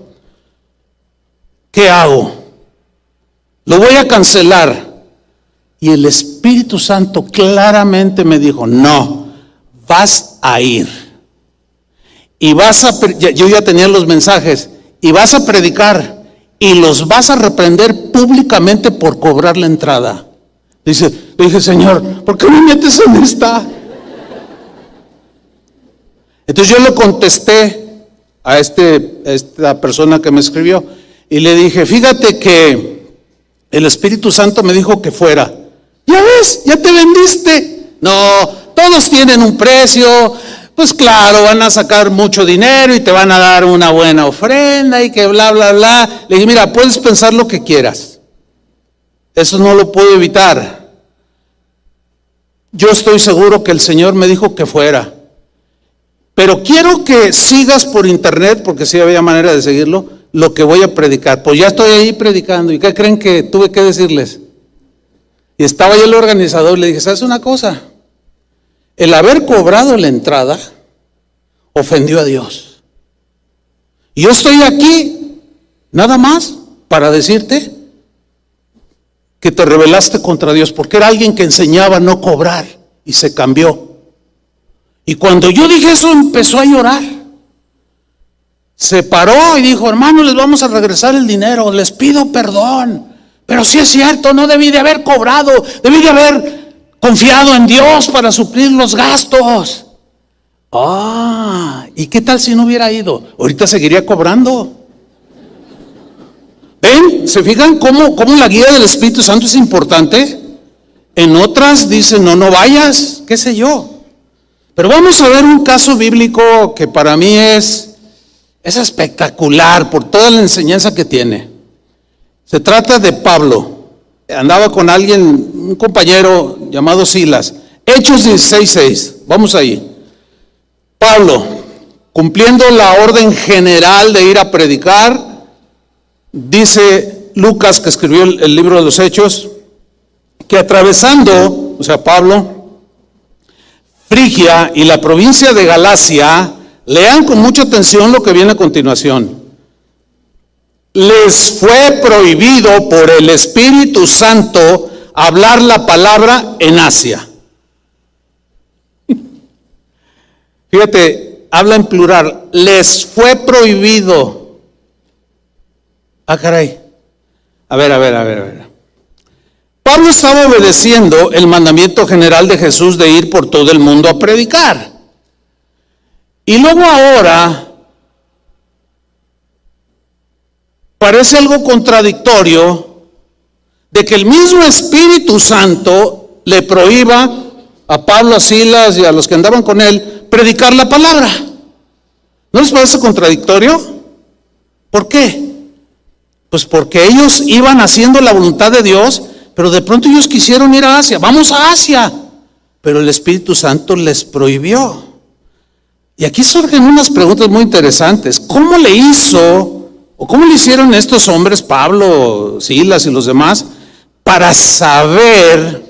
Speaker 1: ¿qué hago? Lo voy a cancelar. Y el Espíritu Santo claramente me dijo, no, vas a ir. Y yo ya tenía los mensajes, y vas a predicar, y los vas a reprender públicamente por cobrar la entrada. Le dije, Señor, ¿por qué me metes en esta? Entonces yo le contesté a esta persona que me escribió y le dije, fíjate que el Espíritu Santo me dijo que fuera. Ya ves, ya te vendiste. No, todos tienen un precio. Pues claro, van a sacar mucho dinero y te van a dar una buena ofrenda y que bla, bla, bla. Le dije, mira, puedes pensar lo que quieras. Eso no lo puedo evitar. Yo estoy seguro que el Señor me dijo que fuera. Pero quiero que sigas por internet, porque sí había manera de seguirlo, lo que voy a predicar. Pues ya estoy ahí predicando. ¿Y qué creen que tuve que decirles? Y estaba yo el organizador y le dije, ¿sabes una cosa? El haber cobrado la entrada ofendió a Dios. Y yo estoy aquí nada más para decirte que te rebelaste contra Dios, porque era alguien que enseñaba a no cobrar y se cambió. Y cuando yo dije eso, empezó a llorar. Se paró y dijo, hermano, les vamos a regresar el dinero, les pido perdón. Pero sí es cierto, no debí de haber cobrado, debí de haber confiado en Dios para suplir los gastos. ¿Y qué tal si no hubiera ido? Ahorita seguiría cobrando. ¿Ven? ¿Se fijan cómo la guía del Espíritu Santo es importante? En otras dicen, no vayas, qué sé yo. Pero vamos a ver un caso bíblico que para mí es espectacular por toda la enseñanza que tiene. Se trata de Pablo. Andaba con alguien, un compañero llamado Silas. Hechos 16:6. Vamos ahí. Pablo, cumpliendo la orden general de ir a predicar, dice Lucas, que escribió el libro de los Hechos, que atravesando, o sea, Pablo, Frigia y la provincia de Galacia, lean con mucha atención lo que viene a continuación. Les fue prohibido por el Espíritu Santo hablar la palabra en Asia. Fíjate, habla en plural. Les fue prohibido. Caray. A ver. Pablo estaba obedeciendo el mandamiento general de Jesús de ir por todo el mundo a predicar. Y luego ahora parece algo contradictorio de que el mismo Espíritu Santo le prohíba a Pablo, a Silas y a los que andaban con él predicar la palabra. ¿No les parece contradictorio? ¿Por qué? Pues porque ellos iban haciendo la voluntad de Dios, pero de pronto ellos quisieron ir a Asia. Vamos a Asia. Pero el Espíritu Santo les prohibió. Y aquí surgen unas preguntas muy interesantes. ¿Cómo le hizo, o cómo le hicieron estos hombres, Pablo, Silas y los demás, para saber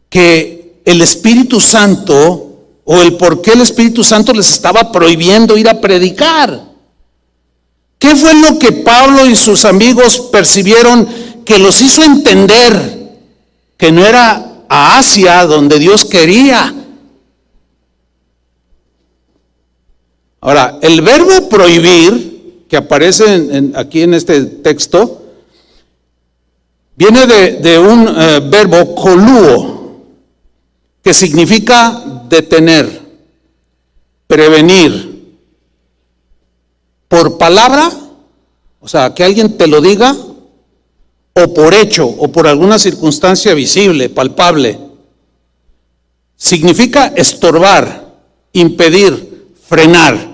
Speaker 1: que el Espíritu Santo, o el por qué el Espíritu Santo les estaba prohibiendo ir a predicar? ¿Qué fue lo que Pablo y sus amigos percibieron que los hizo entender que no era a Asia donde Dios quería? Ahora, el verbo prohibir, que aparece aquí en este texto, viene de un verbo coluo, que significa detener, prevenir. Por palabra, o sea, que alguien te lo diga, o por hecho, o por alguna circunstancia visible, palpable. Significa estorbar, impedir, frenar.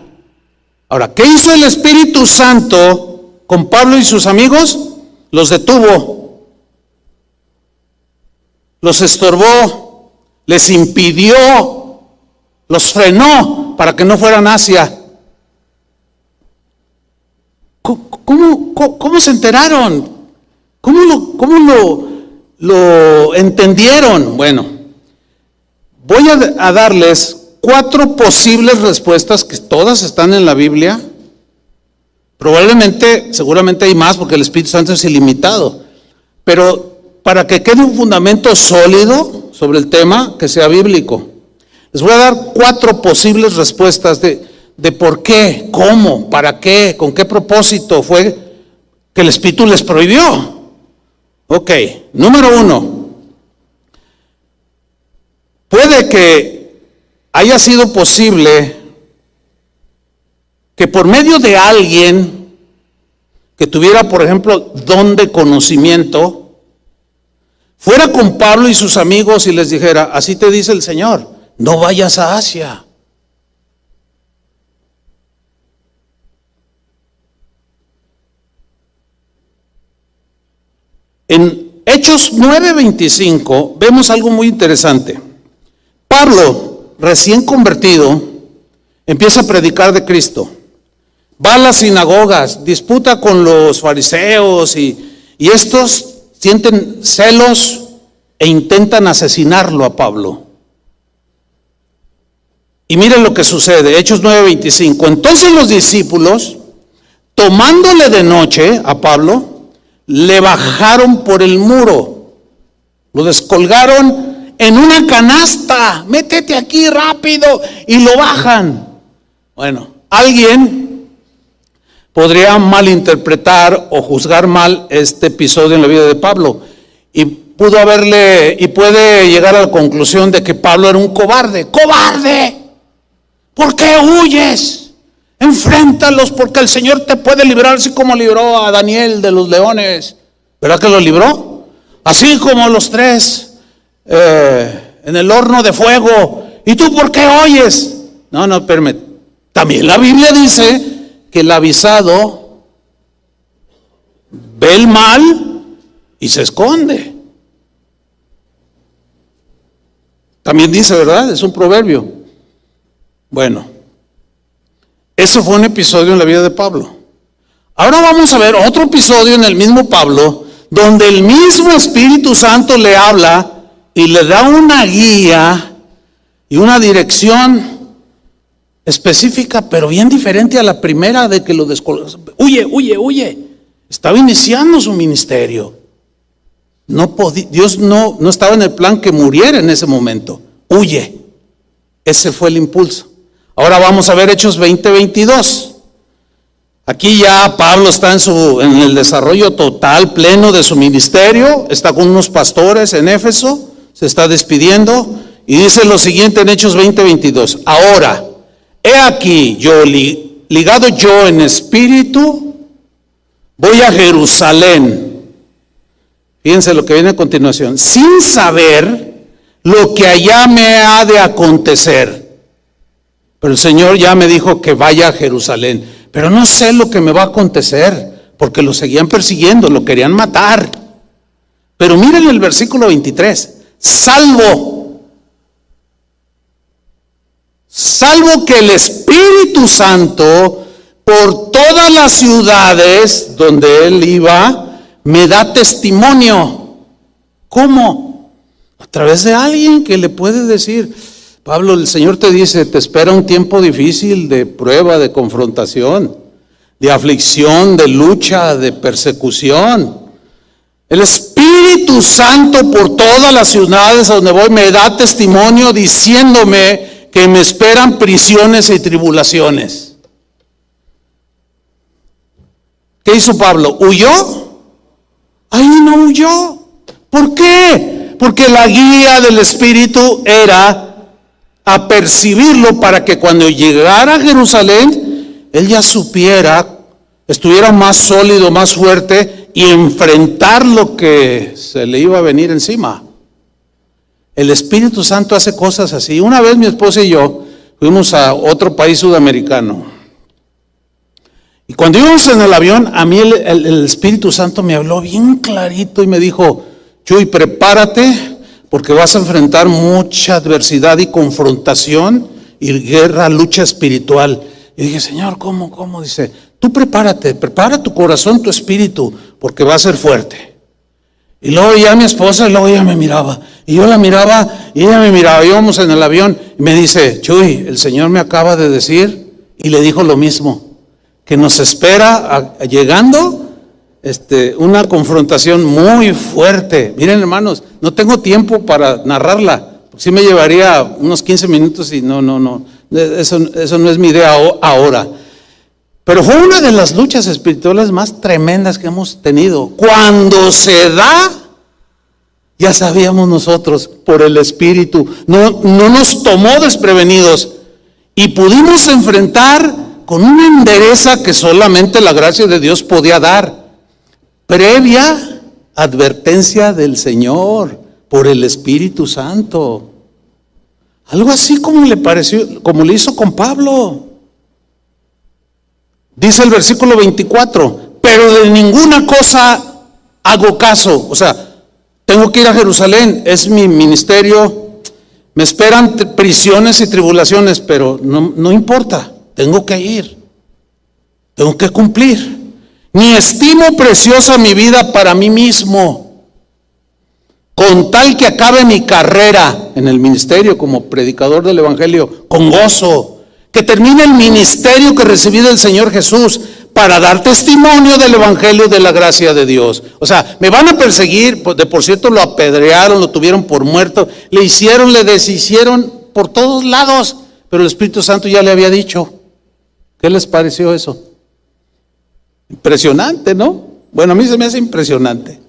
Speaker 1: Ahora, ¿qué hizo el Espíritu Santo con Pablo y sus amigos? Los detuvo, los estorbó, les impidió, los frenó para que no fueran hacia. ¿Cómo se enteraron? ¿Cómo lo entendieron? Bueno, voy a darles 4 posibles respuestas que todas están en la Biblia. Seguramente hay más porque el Espíritu Santo es ilimitado. Pero para que quede un fundamento sólido sobre el tema, que sea bíblico, les voy a dar 4 posibles respuestas de por qué, cómo, para qué, con qué propósito fue que el Espíritu les prohibió. Ok, número 1. Puede que haya sido posible que por medio de alguien que tuviera, por ejemplo, don de conocimiento, fuera con Pablo y sus amigos y les dijera, así te dice el Señor, no vayas a Asia. En Hechos 9:25 vemos algo muy interesante. Pablo, recién convertido, empieza a predicar de Cristo. Va a las sinagogas, disputa con los fariseos y estos sienten celos e intentan asesinarlo a Pablo. Y miren lo que sucede, Hechos 9:25. Entonces los discípulos, tomándole de noche a Pablo, le bajaron por el muro, lo descolgaron en una canasta, métete aquí rápido, y lo bajan. Bueno, alguien podría malinterpretar o juzgar mal este episodio en la vida de Pablo y puede llegar a la conclusión de que Pablo era un cobarde. ¡Cobarde! ¿Por qué huyes? Enfréntalos, porque el Señor te puede librar, así como libró a Daniel de los leones. ¿Verdad que lo libró? Así como los tres en el horno de fuego. ¿Y tú por qué oyes? No, espérame. También la Biblia dice que el avisado ve el mal y se esconde. También dice, ¿verdad? Es un proverbio. Bueno, eso fue un episodio en la vida de Pablo. Ahora vamos a ver otro episodio en el mismo Pablo, donde el mismo Espíritu Santo le habla y le da una guía y una dirección específica, pero bien diferente a la primera de que lo descolgó. Huye. Estaba iniciando su ministerio. Dios no estaba en el plan que muriera en ese momento. Huye. Ese fue el impulso. Ahora vamos a ver Hechos 20:22. Aquí ya Pablo está en el desarrollo total, pleno de su ministerio. Está con unos pastores en Éfeso. Se está despidiendo. Y dice lo siguiente en Hechos 20:22. Ahora, he aquí yo, ligado yo en espíritu, voy a Jerusalén. Fíjense lo que viene a continuación. Sin saber lo que allá me ha de acontecer. Pero el Señor ya me dijo que vaya a Jerusalén. Pero no sé lo que me va a acontecer, porque lo seguían persiguiendo, lo querían matar. Pero miren el versículo 23. Salvo que el Espíritu Santo por todas las ciudades donde él iba me da testimonio. ¿Cómo? A través de alguien que le puede decir: Pablo, el Señor te dice, te espera un tiempo difícil de prueba, de confrontación, de aflicción, de lucha, de persecución. El Espíritu Santo por todas las ciudades a donde voy me da testimonio diciéndome que me esperan prisiones y tribulaciones. ¿Qué hizo Pablo? ¿Huyó? Ahí no huyó. ¿Por qué? Porque la guía del Espíritu era a percibirlo para que cuando llegara a Jerusalén, él ya supiera, estuviera más sólido, más fuerte y enfrentar lo que se le iba a venir encima. El Espíritu Santo hace cosas así. Una vez mi esposa y yo fuimos a otro país sudamericano. Y cuando íbamos en el avión, a mí el Espíritu Santo me habló bien clarito y me dijo: Chuy, prepárate, porque vas a enfrentar mucha adversidad y confrontación y guerra, lucha espiritual. Y dije: Señor, ¿cómo? Dice: tú prepárate, prepara tu corazón, tu espíritu, porque va a ser fuerte. Y luego ya mi esposa, y luego ella me miraba, y yo la miraba, y ella me miraba. Íbamos en el avión, y me dice: Chuy, el Señor me acaba de decir, y le dijo lo mismo, que nos espera llegando una confrontación muy fuerte. Miren, hermanos, no tengo tiempo para narrarla. Sí me llevaría unos 15 minutos y no. Eso no es mi idea ahora. Pero fue una de las luchas espirituales más tremendas que hemos tenido. Cuando se da, ya sabíamos nosotros, por el Espíritu. No nos tomó desprevenidos y pudimos enfrentar con una entereza que solamente la gracia de Dios podía dar. Previa advertencia del Señor por el Espíritu Santo. Algo así como le pareció, como le hizo con Pablo. Dice el versículo 24: pero de ninguna cosa hago caso. O sea, tengo que ir a Jerusalén, es mi ministerio, me esperan prisiones y tribulaciones, pero no importa, tengo que ir, tengo que cumplir. Ni estimo preciosa mi vida para mí mismo, con tal que acabe mi carrera en el ministerio como predicador del Evangelio, con gozo, que termine el ministerio que recibí del Señor Jesús, para dar testimonio del Evangelio de la gracia de Dios. O sea, me van a perseguir, por cierto lo apedrearon, lo tuvieron por muerto, le hicieron, le deshicieron por todos lados, pero el Espíritu Santo ya le había dicho. ¿Qué les pareció eso? Impresionante, ¿no? Bueno, a mí se me hace impresionante.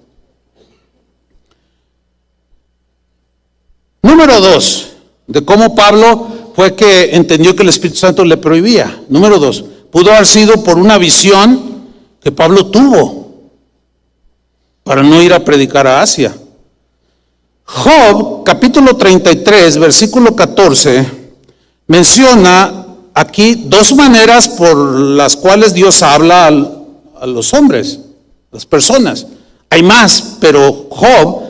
Speaker 1: Número 2, de cómo Pablo fue que entendió que el Espíritu Santo le prohibía. Número 2, pudo haber sido por una visión que Pablo tuvo para no ir a predicar a Asia. Job, capítulo 33, versículo 14, menciona aquí 2 maneras por las cuales Dios habla a los hombres, las personas. Hay más, pero Job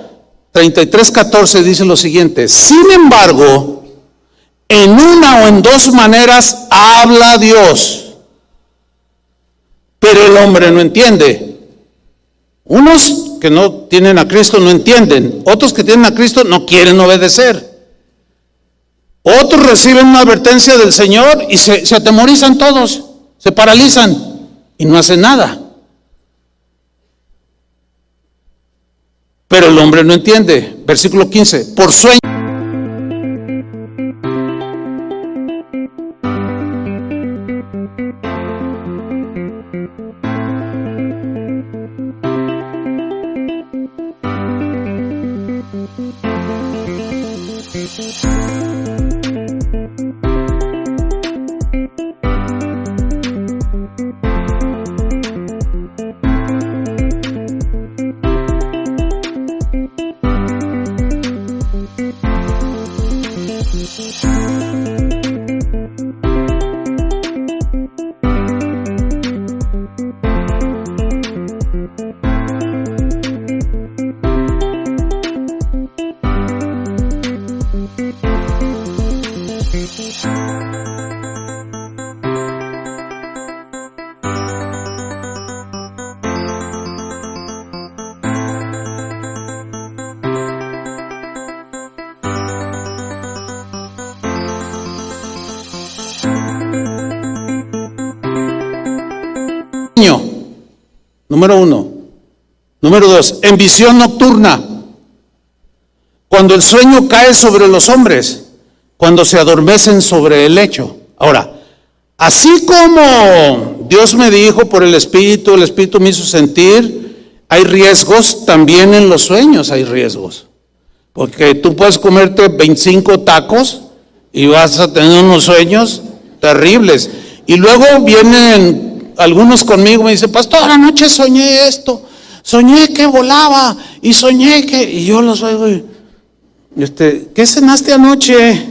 Speaker 1: 33:14 dice lo siguiente: sin embargo, en una o en 2 maneras habla Dios, pero el hombre no entiende. Unos que no tienen a Cristo no entienden, otros que tienen a Cristo no quieren obedecer. Otros reciben una advertencia del Señor y se atemorizan todos, se paralizan y no hacen nada. Pero el hombre no entiende. Versículo 15, por sueño. Número 1. Número 2, en visión nocturna, cuando el sueño cae sobre los hombres, cuando se adormecen sobre el lecho. Ahora, así como Dios me dijo por el Espíritu me hizo sentir, hay riesgos, también en los sueños hay riesgos. Porque tú puedes comerte 25 tacos y vas a tener unos sueños terribles. Y luego vienen algunos conmigo, me dicen: pastor, anoche soñé esto, soñé que volaba y soñé que... Y yo los oigo y, ¿qué cenaste anoche?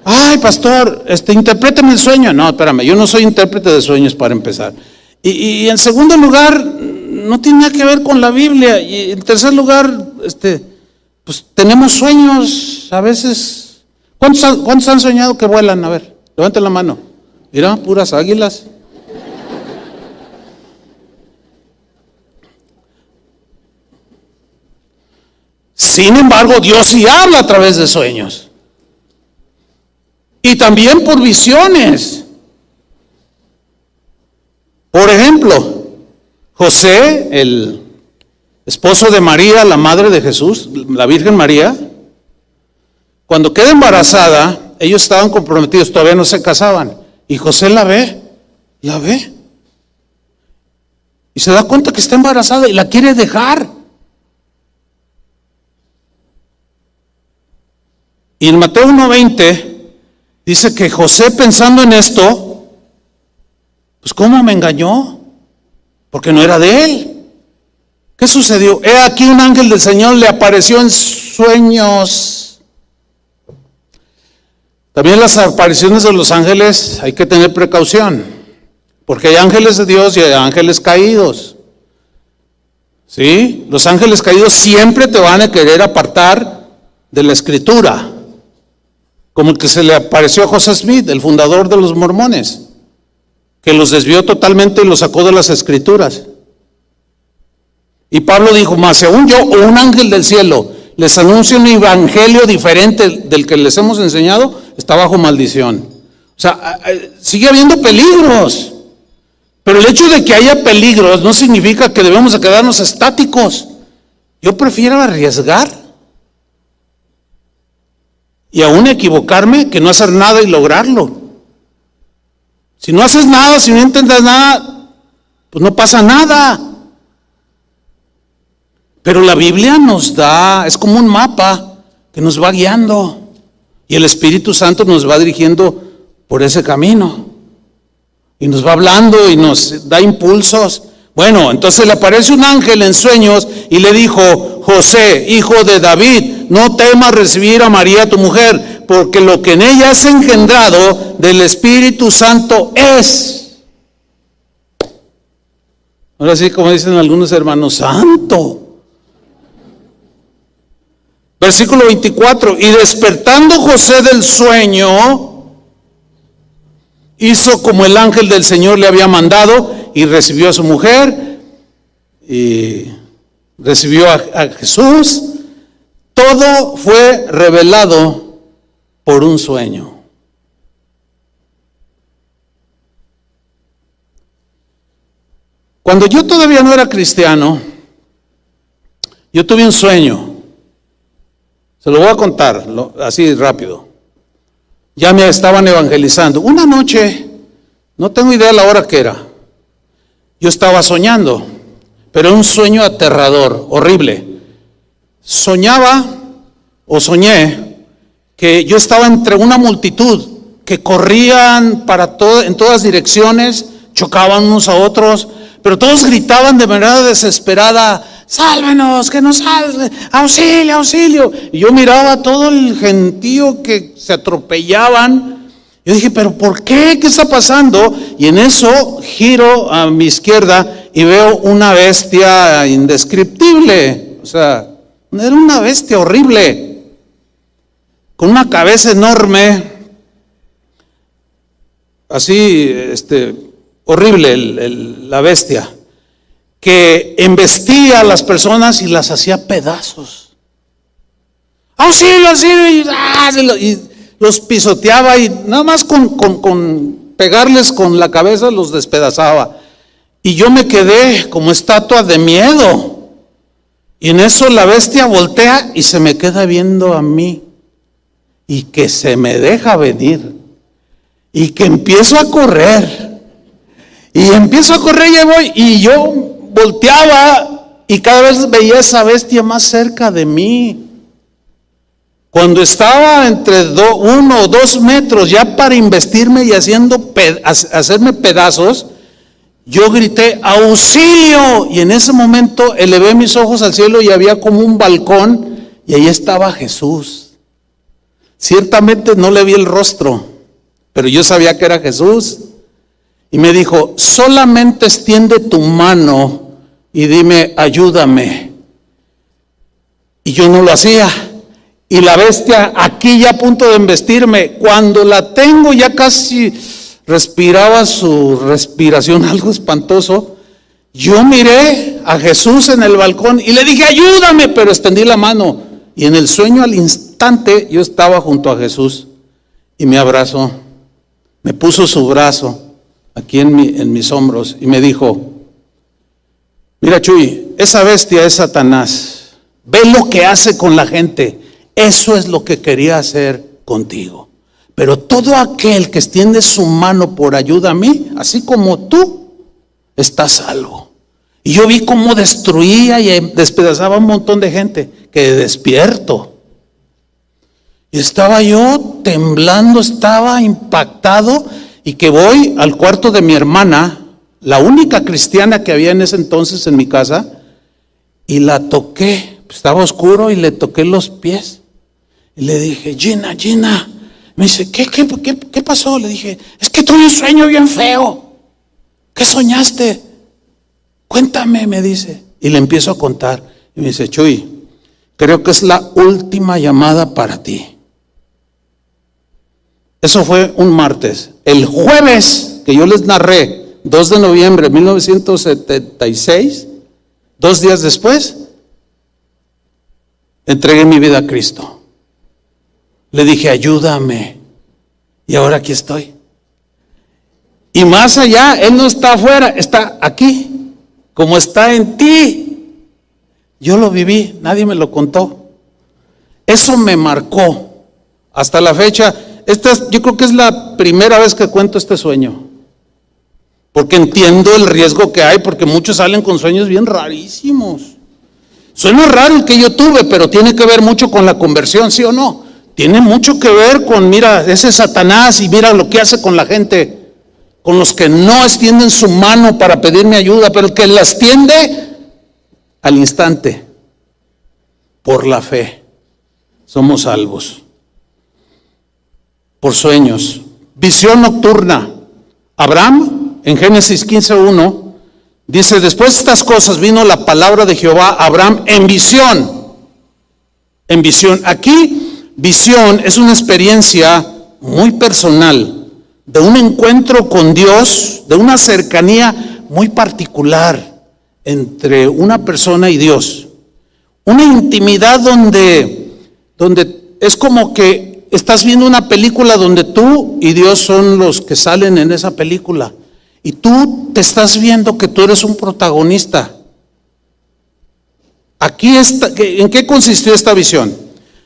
Speaker 1: Ay, pastor, interprétame el sueño. No, espérame, yo no soy intérprete de sueños para empezar. Y en segundo lugar, no tiene nada que ver con la Biblia. Y en tercer lugar, pues tenemos sueños a veces. ¿Cuántos han soñado que vuelan? A ver, levanten la mano. Mira, puras águilas. Sin embargo, Dios sí habla a través de sueños. Y también por visiones. Por ejemplo, José, el esposo de María, la madre de Jesús, la Virgen María, cuando queda embarazada, ellos estaban comprometidos, todavía no se casaban. Y José la ve. Y se da cuenta que está embarazada y la quiere dejar. Y en Mateo 1:20 dice que José, pensando en esto, pues ¿cómo me engañó? Porque no era de él. ¿Qué sucedió? He aquí un ángel del Señor le apareció en sueños. También las apariciones de los ángeles hay que tener precaución, porque hay ángeles de Dios y hay ángeles caídos. ¿Sí? Los ángeles caídos siempre te van a querer apartar de la escritura, como el que se le apareció a José Smith, el fundador de los mormones, que los desvió totalmente y los sacó de las escrituras. Y Pablo dijo, más si aún yo o un ángel del cielo les anuncia un evangelio diferente del que les hemos enseñado, está bajo maldición. O sea, sigue habiendo peligros. Pero el hecho de que haya peligros no significa que debemos de quedarnos estáticos. Yo prefiero arriesgar y aún equivocarme que no hacer nada y lograrlo. Si no haces nada, si no intentas nada, pues no pasa nada. Pero la Biblia nos da, es como un mapa que nos va guiando y el Espíritu Santo nos va dirigiendo por ese camino. Y nos va hablando y nos da impulsos. Bueno, entonces le aparece un ángel en sueños y le dijo, José, hijo de David, no temas recibir a María tu mujer, porque lo que en ella es engendrado del Espíritu Santo es. Ahora sí, como dicen algunos hermanos, santo. Versículo 24, y despertando José del sueño, hizo como el ángel del Señor le había mandado y recibió a su mujer y recibió a Jesús. Todo fue revelado por un sueño. Cuando yo todavía no era cristiano, yo tuve un sueño. Se lo voy a contar así rápido. Ya me estaban evangelizando. Una noche, no tengo idea de la hora que era, yo estaba soñando, pero era un sueño aterrador, horrible. Soñaba o soñé que yo estaba entre una multitud que corrían en todas direcciones, chocaban unos a otros, pero todos gritaban de manera desesperada, sálvenos, que nos salve, auxilio, auxilio. Y yo miraba todo el gentío que se atropellaban. Yo dije, pero ¿por qué? ¿Qué está pasando? Y en eso giro a mi izquierda y veo una bestia indescriptible. O sea, era una bestia horrible, con una cabeza enorme, así, horrible la bestia, que embestía a las personas y las hacía pedazos. ¡Auxilio, auxilio! Y los pisoteaba y nada más con pegarles con la cabeza los despedazaba. Y yo me quedé como estatua de miedo. Y en eso la bestia voltea y se me queda viendo a mí. Y que se me deja venir. Y que empiezo a correr. Y empiezo a correr y voy. Y yo volteaba y cada vez veía esa bestia más cerca de mí. Cuando estaba entre 1 o 2 metros ya para investirme y hacerme pedazos, yo grité, ¡auxilio! Y en ese momento elevé mis ojos al cielo y había como un balcón y ahí estaba Jesús. Ciertamente no le vi el rostro, pero yo sabía que era Jesús. Y me dijo, solamente extiende tu mano y dime, ayúdame. Y yo no lo hacía. Y la bestia aquí ya a punto de embestirme. Cuando la tengo ya casi respiraba su respiración, algo espantoso. Yo miré a Jesús en el balcón y le dije, ayúdame, pero extendí la mano. Y en el sueño al instante yo estaba junto a Jesús y me abrazó. Me puso su brazo aquí en mis hombros y me dijo, mira Chuy, esa bestia es Satanás, ve lo que hace con la gente, eso es lo que quería hacer contigo, pero todo aquel que extiende su mano por ayuda a mí, así como tú, está salvo. Y yo vi cómo destruía y despedazaba a un montón de gente, que despierto. Y estaba yo temblando, estaba impactado. Y que voy al cuarto de mi hermana, la única cristiana que había en ese entonces en mi casa, y la toqué, estaba oscuro y le toqué los pies. Y le dije, Gina, Gina. Me dice, ¿qué pasó? Le dije, es que tuve un sueño bien feo. ¿Qué soñaste? Cuéntame, me dice. Y le empiezo a contar. Y me dice, Chuy, creo que es la última llamada para ti. Eso fue un martes. El jueves que yo les narré, 2 de noviembre de 1976, 2 días después, entregué mi vida a Cristo. Le dije, ayúdame. Y ahora aquí estoy. Y más allá, Él no está afuera, está aquí, como está en ti. Yo lo viví, nadie me lo contó. Eso me marcó hasta la fecha. Yo creo que es la primera vez que cuento este sueño, porque entiendo el riesgo que hay, porque muchos salen con sueños bien rarísimos. Suena raro el que yo tuve, pero tiene que ver mucho con la conversión, ¿sí o no? Tiene mucho que ver con, mira, ese Satanás, y mira lo que hace con la gente, con los que no extienden su mano para pedirme ayuda, pero el que la extiende al instante, por la fe, somos salvos. Por sueños. Visión nocturna. Abraham, en Génesis 15:1, dice, después de estas cosas vino la palabra de Jehová a Abraham en visión. En visión. Aquí, visión es una experiencia muy personal, de un encuentro con Dios, de una cercanía muy particular entre una persona y Dios. Una intimidad donde es como que estás viendo una película donde tú y Dios son los que salen en esa película. Y tú te estás viendo que tú eres un protagonista. Aquí está, ¿en qué consistió esta visión?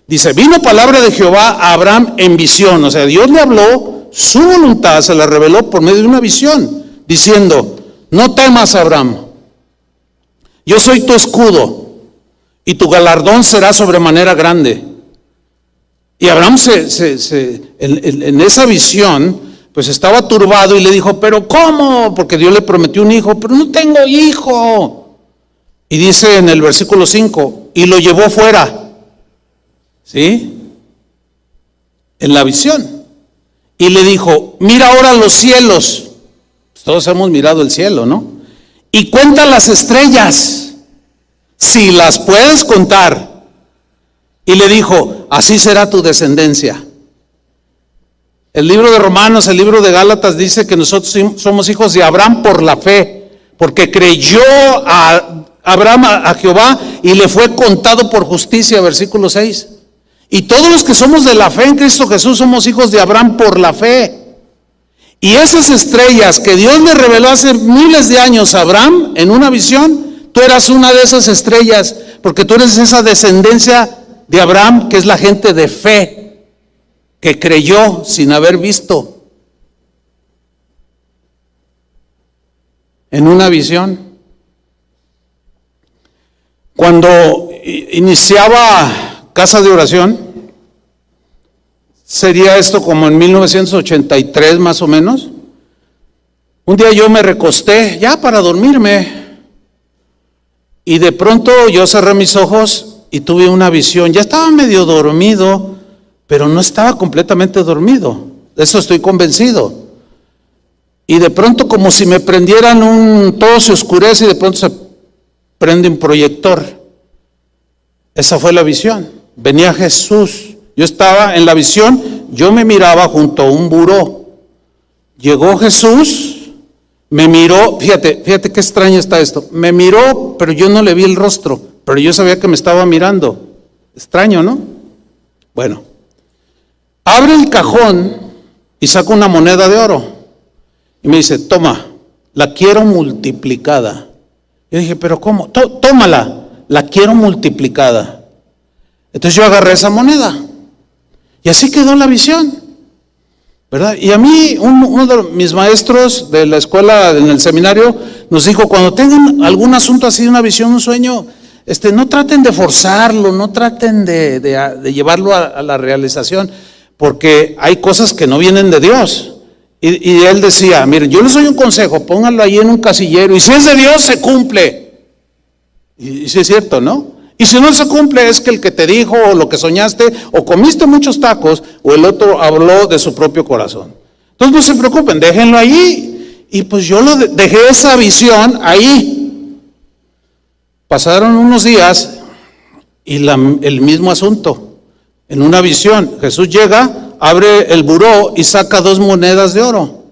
Speaker 1: Dice, vino palabra de Jehová a Abraham en visión. O sea, Dios le habló, su voluntad se la reveló por medio de una visión, diciendo, no temas, Abraham, yo soy tu escudo, y tu galardón será sobremanera grande. Y Abraham en esa visión, pues estaba turbado y le dijo, pero ¿cómo? Porque Dios le prometió un hijo, pero no tengo hijo. Y dice en el versículo 5, y lo llevó fuera, ¿sí? En la visión. Y le dijo, mira ahora los cielos. Pues todos hemos mirado el cielo, ¿no? Y cuenta las estrellas, si las puedes contar. Y le dijo, así será tu descendencia. El libro de Romanos, el libro de Gálatas dice que nosotros somos hijos de Abraham por la fe, porque creyó a Abraham a Jehová y le fue contado por justicia, versículo 6. Y todos los que somos de la fe en Cristo Jesús somos hijos de Abraham por la fe. Y esas estrellas que Dios le reveló hace miles de años a Abraham en una visión, tú eras una de esas estrellas, porque tú eres esa descendencia de Abraham, que es la gente de fe, que creyó sin haber visto, en una visión. Cuando iniciaba Casa de Oración, sería esto como en 1983 más o menos, un día yo me recosté ya para dormirme, y de pronto yo cerré mis ojos y tuve una visión. Ya estaba medio dormido, pero no estaba completamente dormido, de eso estoy convencido. Y de pronto, como si me prendieran todo se oscurece y de pronto se prende un proyector. Esa fue la visión. Venía Jesús. Yo estaba en la visión, yo me miraba junto a un buró. Llegó Jesús, me miró, fíjate qué extraño está esto. Me miró, pero yo no le vi el rostro, pero yo sabía que me estaba mirando. Extraño, ¿no? Bueno, abre el cajón y saca una moneda de oro. Y me dice, toma, la quiero multiplicada. Yo dije, pero ¿cómo? Tómala, la quiero multiplicada. Entonces yo agarré esa moneda. Y así quedó la visión, ¿verdad? Y a mí, uno de mis maestros de la escuela, en el seminario, nos dijo, cuando tengan algún asunto así, una visión, un sueño, no traten de forzarlo, no traten de llevarlo a la realización, porque hay cosas que no vienen de Dios. Y él decía, miren, yo les doy un consejo, pónganlo ahí en un casillero, y si es de Dios, se cumple. Y sí es cierto, ¿no? Y si no se cumple, es que el que te dijo, o lo que soñaste, o comiste muchos tacos, o el otro habló de su propio corazón. Entonces no se preocupen, déjenlo ahí. Y pues yo dejé esa visión ahí. Pasaron unos días y el mismo asunto. En una visión, Jesús llega, abre el buró y saca 2 monedas de oro.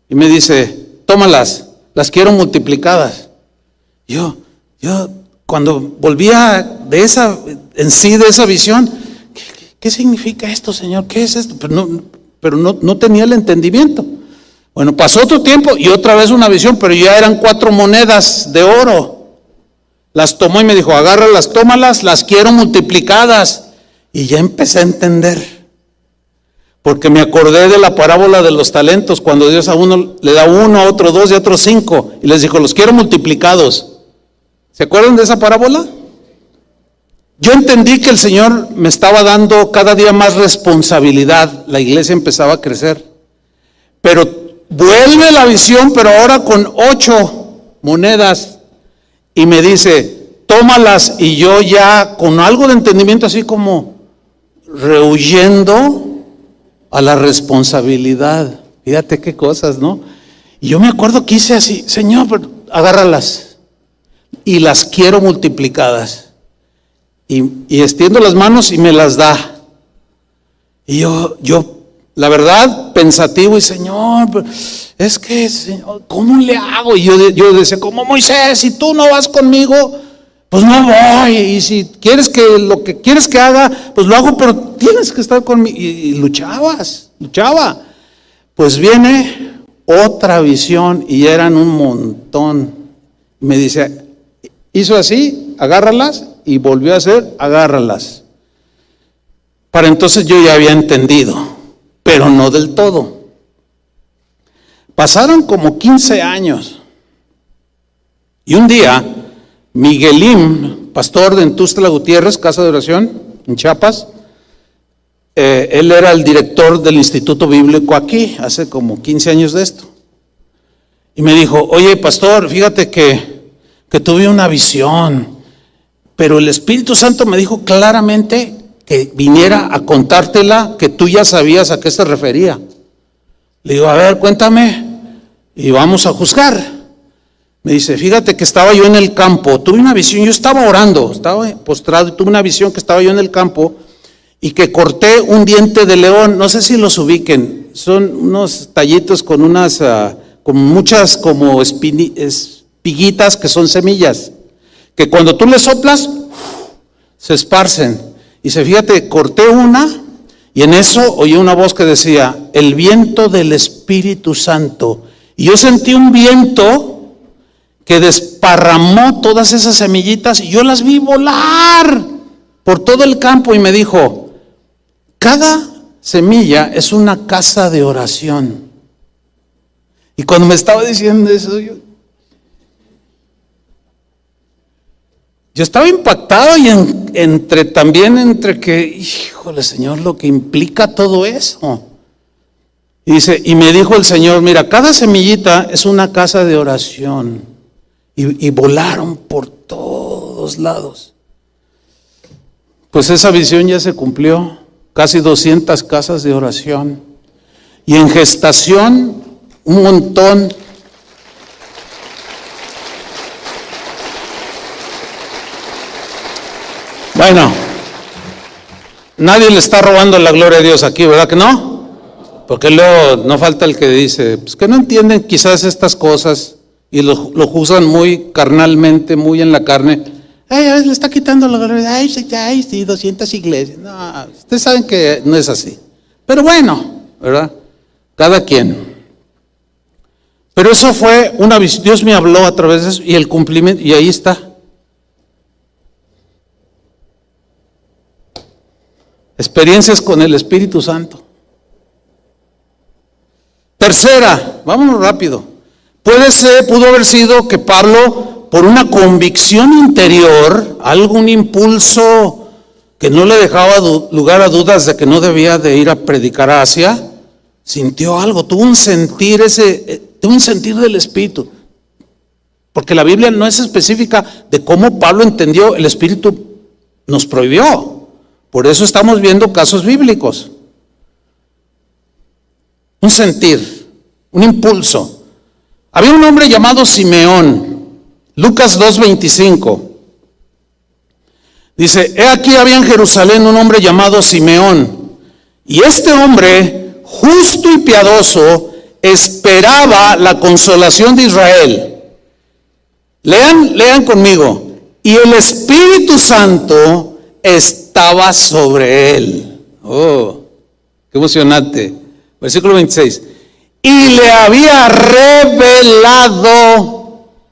Speaker 1: Y me dice, tómalas, las quiero multiplicadas. Yo cuando volvía de esa visión, ¿qué significa esto, Señor? ¿Qué es esto? Pero no tenía el entendimiento. Bueno, pasó otro tiempo y otra vez una visión, pero ya eran 4 monedas de oro. Las tomó y me dijo, agárralas, tómalas, las quiero multiplicadas. Y ya empecé a entender. Porque me acordé de la parábola de los talentos, cuando Dios a uno le da 1, a otro 2 y a otro 5. Y les dijo, los quiero multiplicados. ¿Se acuerdan de esa parábola? Yo entendí que el Señor me estaba dando cada día más responsabilidad. La iglesia empezaba a crecer. Pero vuelve la visión, pero ahora con 8 monedas. Y me dice, tómalas. Y yo ya con algo de entendimiento, así como rehuyendo a la responsabilidad. Fíjate qué cosas, ¿no? Y yo me acuerdo que hice así, Señor, agárralas. Y las quiero multiplicadas. Y extiendo las manos y me las da. Y yo, la verdad, pensativo, y Señor, es que, Señor, ¿cómo le hago? Y yo decía, como Moisés, si tú no vas conmigo, pues no voy. Y si quieres que lo que quieres que haga, pues lo hago, pero tienes que estar conmigo. Y luchaba. Pues viene otra visión y eran un montón. Me dice, hizo así, agárralas, y volvió a hacer, agárralas. Para entonces yo ya había entendido, pero no del todo. Pasaron como 15 años. Y un día, Miguelín, pastor de Tuxtla Gutiérrez, Casa de Oración, en Chiapas, él era el director del Instituto Bíblico aquí, hace como 15 años de esto. Y me dijo, oye, pastor, fíjate que tuve una visión, pero el Espíritu Santo me dijo claramente que viniera a contártela, que tú ya sabías a qué se refería. Le digo, a ver, cuéntame, y vamos a juzgar. Me dice, fíjate que estaba yo en el campo, tuve una visión, yo estaba orando, estaba postrado, y tuve una visión que estaba yo en el campo, y que corté un diente de león. No sé si los ubiquen, son unos tallitos con unas, con muchas como espiguitas que son semillas, que cuando tú le soplas, se esparcen. Y fíjate, corté una, y en eso oí una voz que decía, el viento del Espíritu Santo. Y yo sentí un viento que desparramó todas esas semillitas, y yo las vi volar por todo el campo, y me dijo, cada semilla es una casa de oración. Y cuando me estaba diciendo eso, yo estaba impactado, y también entre que, híjole, Señor, lo que implica todo eso. Y dice, y me dijo el Señor, mira, cada semillita es una casa de oración. Y volaron por todos lados. Pues esa visión ya se cumplió. Casi 200 casas de oración. Y en gestación, un montón. Bueno, nadie le está robando la gloria a Dios aquí, ¿verdad que no? Porque luego no falta el que dice, pues que no entienden quizás estas cosas y lo juzgan muy carnalmente, muy en la carne. Ay, le está quitando la gloria. Ay, sí, 200 iglesias. No, ustedes saben que no es así. Pero bueno, ¿verdad? Cada quien. Pero eso fue una visión. Dios me habló a través de eso y el cumplimiento, y ahí está. Experiencias con el Espíritu Santo. Tercera, vámonos rápido. Pudo haber sido que Pablo, por una convicción interior, algún impulso que no le dejaba lugar a dudas de que no debía de ir a predicar a Asia, sintió algo, tuvo un sentir del Espíritu. Porque la Biblia no es específica de cómo Pablo entendió, el Espíritu nos prohibió. Por eso estamos viendo casos bíblicos. Un sentir, un impulso. Había un hombre llamado Simeón, Lucas 2:25. Dice, he aquí había en Jerusalén un hombre llamado Simeón, y este hombre, justo y piadoso, esperaba la consolación de Israel. Lean conmigo. Y el Espíritu Santo estaba sobre él. Oh, qué emocionante. Versículo 26. Y le había revelado,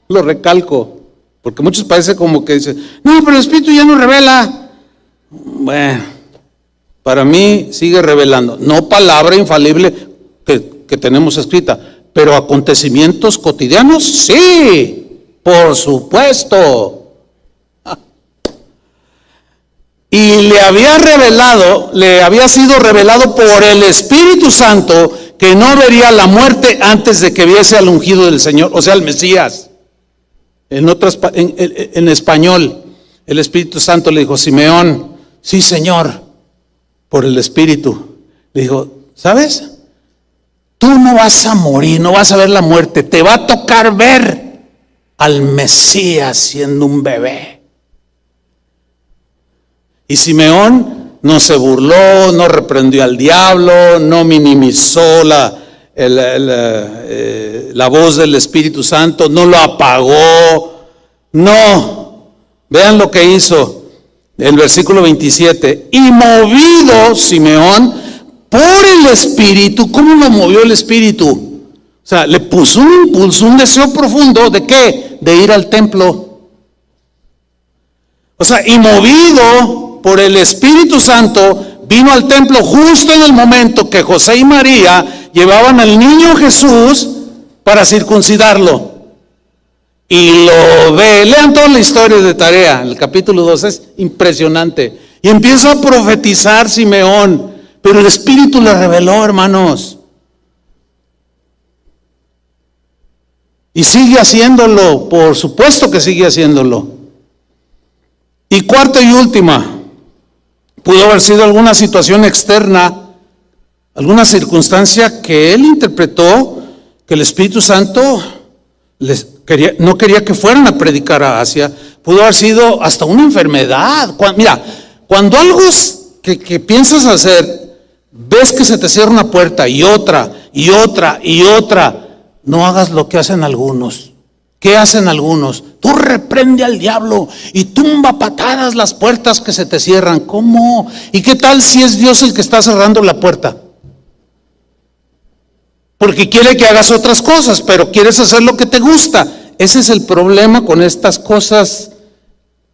Speaker 1: lo recalco, porque muchos parece como que dicen, no, pero el Espíritu ya no revela. Bueno, para mí sigue revelando, no palabra infalible que tenemos escrita, pero acontecimientos cotidianos, sí, por supuesto. Y le había sido revelado por el Espíritu Santo que no vería la muerte antes de que viese al ungido del Señor, o sea, el Mesías. En español, el Espíritu Santo le dijo, Simeón, sí, Señor, por el Espíritu. Le dijo, ¿sabes? Tú no vas a morir, no vas a ver la muerte, te va a tocar ver al Mesías siendo un bebé. Y Simeón no se burló, no reprendió al diablo, no minimizó la voz del Espíritu Santo, no lo apagó, no. Vean lo que hizo el versículo 27. Y movido Simeón por el Espíritu, ¿cómo lo movió el Espíritu? O sea, le puso un impulso, un deseo profundo, ¿de qué? De ir al templo. O sea, y movido por el Espíritu Santo, vino al templo justo en el momento que José y María llevaban al niño Jesús para circuncidarlo. Y lo ve, lean toda la historia de tarea, el capítulo 2 es impresionante. Y empieza a profetizar Simeón, pero el Espíritu le reveló, hermanos. Y sigue haciéndolo, por supuesto que sigue haciéndolo. Y cuarta y última, pudo haber sido alguna situación externa, alguna circunstancia que él interpretó que el Espíritu Santo no quería que fueran a predicar a Asia. Pudo haber sido hasta una enfermedad. Cuando algo que piensas hacer, ves que se te cierra una puerta y otra, y otra, y otra, no hagas lo que hacen algunos. ¿Qué hacen algunos? Tú reprende al diablo y tumba patadas las puertas que se te cierran. ¿Cómo? ¿Y qué tal si es Dios el que está cerrando la puerta? Porque quiere que hagas otras cosas, pero quieres hacer lo que te gusta. Ese es el problema con estas cosas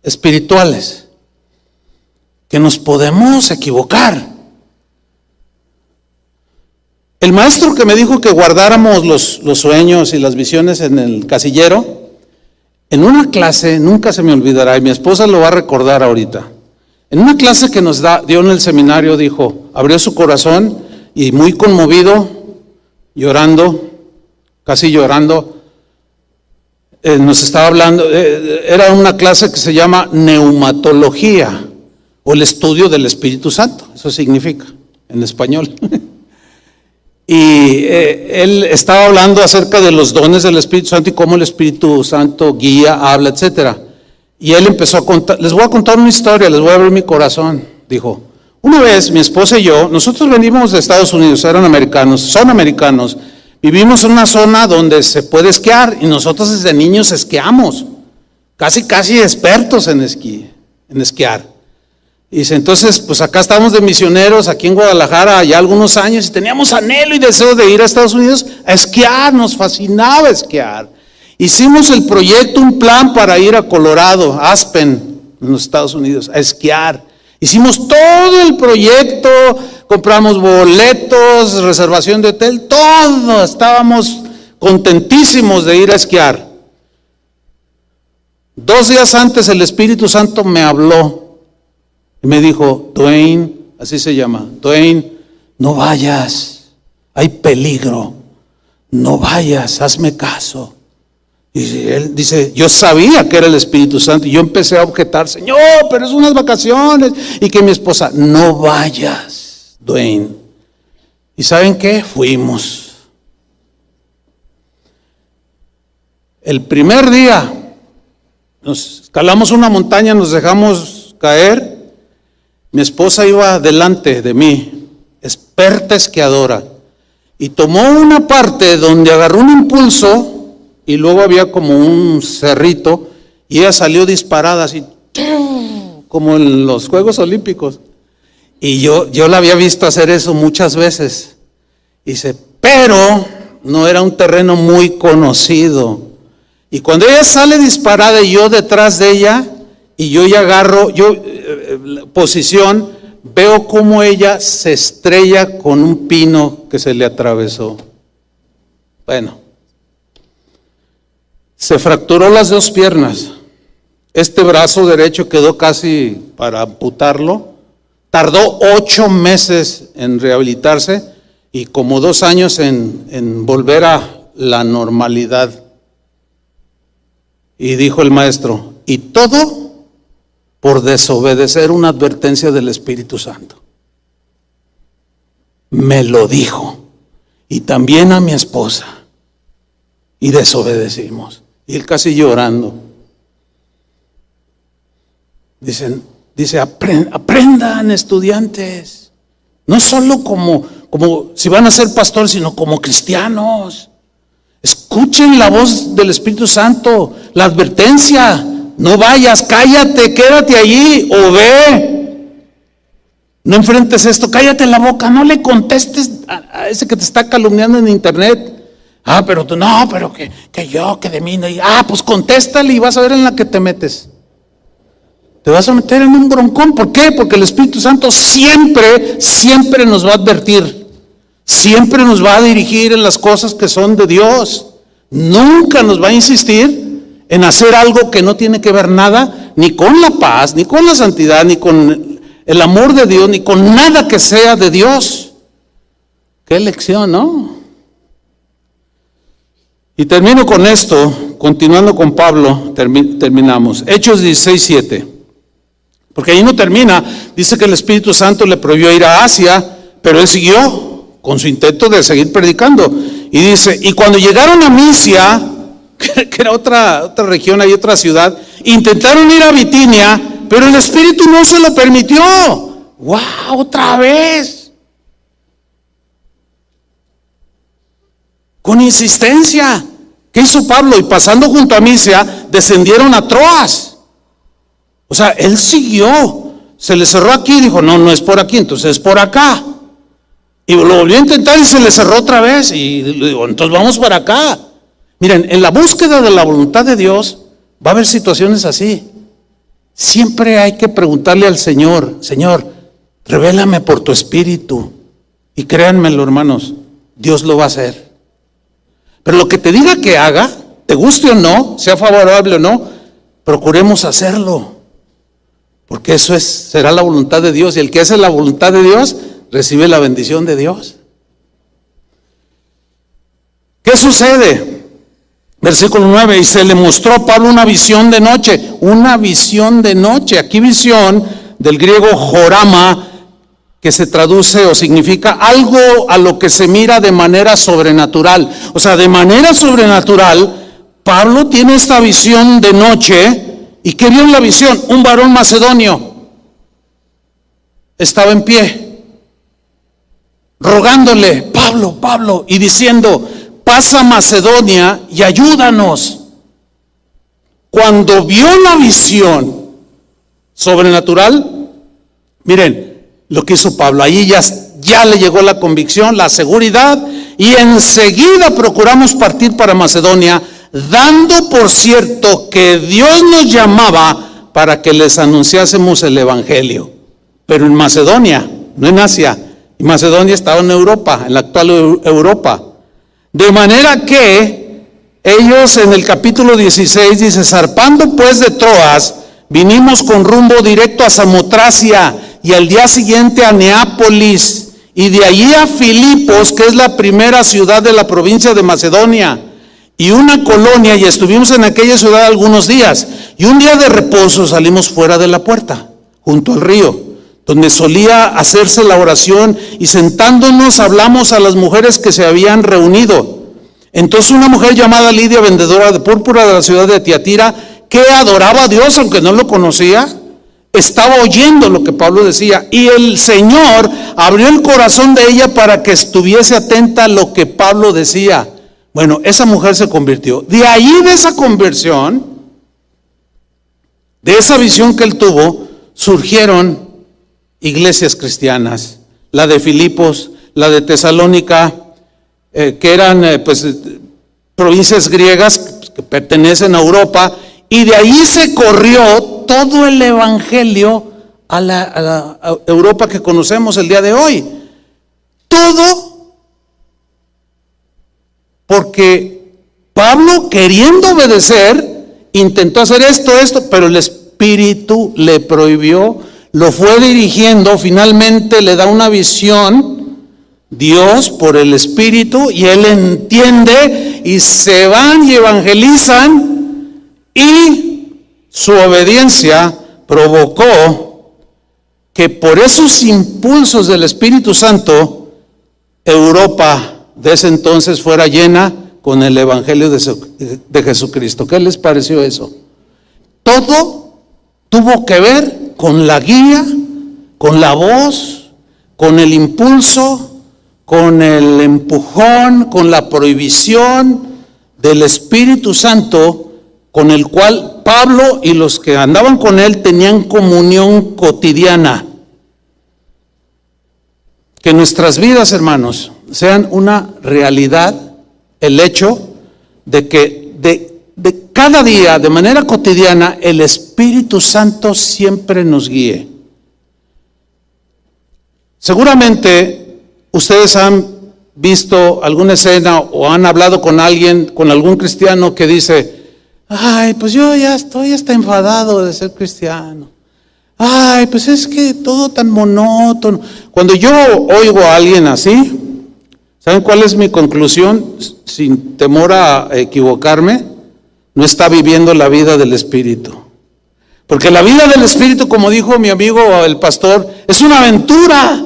Speaker 1: espirituales, que nos podemos equivocar. El maestro que me dijo que guardáramos los sueños y las visiones en el casillero, en una clase, nunca se me olvidará, y mi esposa lo va a recordar ahorita, en una clase que nos dio en el seminario, dijo, abrió su corazón y muy conmovido, llorando, casi llorando, nos estaba hablando, era una clase que se llama neumatología, o el estudio del Espíritu Santo, eso significa en español. Y él estaba hablando acerca de los dones del Espíritu Santo y cómo el Espíritu Santo guía, habla, etcétera. Y él empezó a contar, les voy a contar una historia, les voy a abrir mi corazón. Dijo, una vez mi esposa y yo, nosotros venimos de Estados Unidos, son americanos, vivimos en una zona donde se puede esquiar y nosotros desde niños esquiamos, casi expertos en esquiar. Y dice, entonces, pues acá estamos de misioneros, aquí en Guadalajara, ya algunos años, y teníamos anhelo y deseo de ir a Estados Unidos a esquiar, nos fascinaba esquiar. Hicimos el proyecto, un plan para ir a Colorado, Aspen, en los Estados Unidos, a esquiar. Hicimos todo el proyecto, compramos boletos, reservación de hotel, todo, estábamos contentísimos de ir a esquiar. 2 días antes el Espíritu Santo me habló. Y me dijo, Dwayne, así se llama, Dwayne, no vayas, hay peligro, no vayas, hazme caso. Y él dice, yo sabía que era el Espíritu Santo, y yo empecé a objetar, Señor, pero es unas vacaciones, y que mi esposa, no vayas, Dwayne. ¿Y saben qué? Fuimos. El primer día, nos escalamos una montaña, nos dejamos caer, mi esposa iba delante de mí, experta esquiadora, y tomó una parte donde agarró un impulso y luego había como un cerrito y ella salió disparada así, como en los Juegos Olímpicos. Y yo la había visto hacer eso muchas veces. Dice, pero no era un terreno muy conocido. Y cuando ella sale disparada y yo detrás de ella, y yo ya agarro, posición, veo cómo ella se estrella con un pino que se le atravesó. Bueno, se fracturó las dos piernas. Este brazo derecho quedó casi para amputarlo. Tardó 8 meses en rehabilitarse y como 2 años en volver a la normalidad. Y dijo el maestro, y todo por desobedecer una advertencia del Espíritu Santo. Me lo dijo, y también a mi esposa, y desobedecimos. Y él casi llorando. Dice, aprendan estudiantes, no solo como si van a ser pastores, sino como cristianos. Escuchen la voz del Espíritu Santo, la advertencia. No vayas, cállate, quédate allí o ve. No enfrentes esto, cállate la boca, no le contestes a ese que te está calumniando en internet. Pero tú, no, pero que yo, que de mí no. Pues contéstale y vas a ver en la que te metes. Te vas a meter en un broncón. ¿Por qué? Porque el Espíritu Santo siempre nos va a advertir. Siempre nos va a dirigir en las cosas que son de Dios. Nunca nos va a insistir en hacer algo que no tiene que ver nada, ni con la paz, ni con la santidad, ni con el amor de Dios, ni con nada que sea de Dios. Qué lección, ¿no? Y termino con esto, continuando con Pablo, terminamos. Hechos 16:7. Porque ahí no termina, dice que el Espíritu Santo le prohibió ir a Asia, pero él siguió con su intento de seguir predicando. Y dice, y cuando llegaron a Misia, que era otra región, hay otra ciudad, intentaron ir a Bitinia, pero el Espíritu no se lo permitió. ¡Wow! Otra vez. Con insistencia. ¿Qué hizo Pablo? Y pasando junto a Misia, descendieron a Troas. O sea, él siguió, se le cerró aquí y dijo, no es por aquí, entonces es por acá. Y lo volvió a intentar y se le cerró otra vez y le digo, entonces vamos para acá. Miren, en la búsqueda de la voluntad de Dios va a haber situaciones así. Siempre hay que preguntarle al Señor, Señor, revélame por tu Espíritu. Y créanmelo, hermanos, Dios lo va a hacer. Pero lo que te diga que haga, te guste o no, sea favorable o no, procuremos hacerlo. Porque eso será la voluntad de Dios. Y el que hace la voluntad de Dios, recibe la bendición de Dios. ¿Qué sucede? Versículo 9, y se le mostró a Pablo una visión de noche. Una visión de noche. Aquí visión, del griego jorama, que se traduce o significa algo a lo que se mira de manera sobrenatural. O sea, de manera sobrenatural, Pablo tiene esta visión de noche. ¿Y qué vio en la visión? Un varón macedonio estaba en pie, rogándole, Pablo, y diciendo, pasa a Macedonia y ayúdanos. Cuando vio la visión sobrenatural, miren lo que hizo Pablo, ahí ya le llegó la convicción, la seguridad, y enseguida procuramos partir para Macedonia, dando por cierto que Dios nos llamaba para que les anunciásemos el Evangelio. Pero en Macedonia, no en Asia. Y Macedonia estaba en Europa, en la actual Europa. De manera que ellos en el capítulo 16 dice, zarpando pues de Troas, vinimos con rumbo directo a Samotracia y al día siguiente a Neápolis y de allí a Filipos, que es la primera ciudad de la provincia de Macedonia, y una colonia, y estuvimos en aquella ciudad algunos días, y un día de reposo salimos fuera de la puerta, junto al río, donde solía hacerse la oración, y sentándonos hablamos a las mujeres que se habían reunido. Entonces una mujer llamada Lidia, vendedora de púrpura de la ciudad de Tiatira, que adoraba a Dios aunque no lo conocía, estaba oyendo lo que Pablo decía, y el Señor abrió el corazón de ella para que estuviese atenta a lo que Pablo decía. Bueno, esa mujer se convirtió. De ahí, de esa conversión, de esa visión que él tuvo, surgieron iglesias cristianas. La de Filipos, la de Tesalónica, que eran provincias griegas que pertenecen a Europa, y de ahí se corrió todo el evangelio a la Europa que conocemos el día de hoy. Todo porque Pablo, queriendo obedecer, intentó hacer esto, pero el Espíritu le prohibió, lo fue dirigiendo, finalmente le da una visión, Dios por el Espíritu, y él entiende, y se van y evangelizan, y su obediencia provocó que por esos impulsos del Espíritu Santo, Europa de ese entonces fuera llena con el Evangelio de Jesucristo. ¿Qué les pareció eso? Todo tuvo que ver con la guía, con la voz, con el impulso, con el empujón, con la prohibición del Espíritu Santo, con el cual Pablo y los que andaban con él tenían comunión cotidiana. Que nuestras vidas, hermanos, sean una realidad, el hecho de que de cada día, de manera cotidiana, el Espíritu Santo siempre nos guíe. Seguramente ustedes han visto alguna escena o han hablado con alguien, con algún cristiano que dice: ay, pues yo ya estoy hasta enfadado de ser cristiano. Ay, pues es que todo tan monótono. Cuando yo oigo a alguien así, ¿saben cuál es mi conclusión? Sin temor a equivocarme, no está viviendo la vida del Espíritu. Porque la vida del Espíritu, como dijo mi amigo el pastor, es una aventura.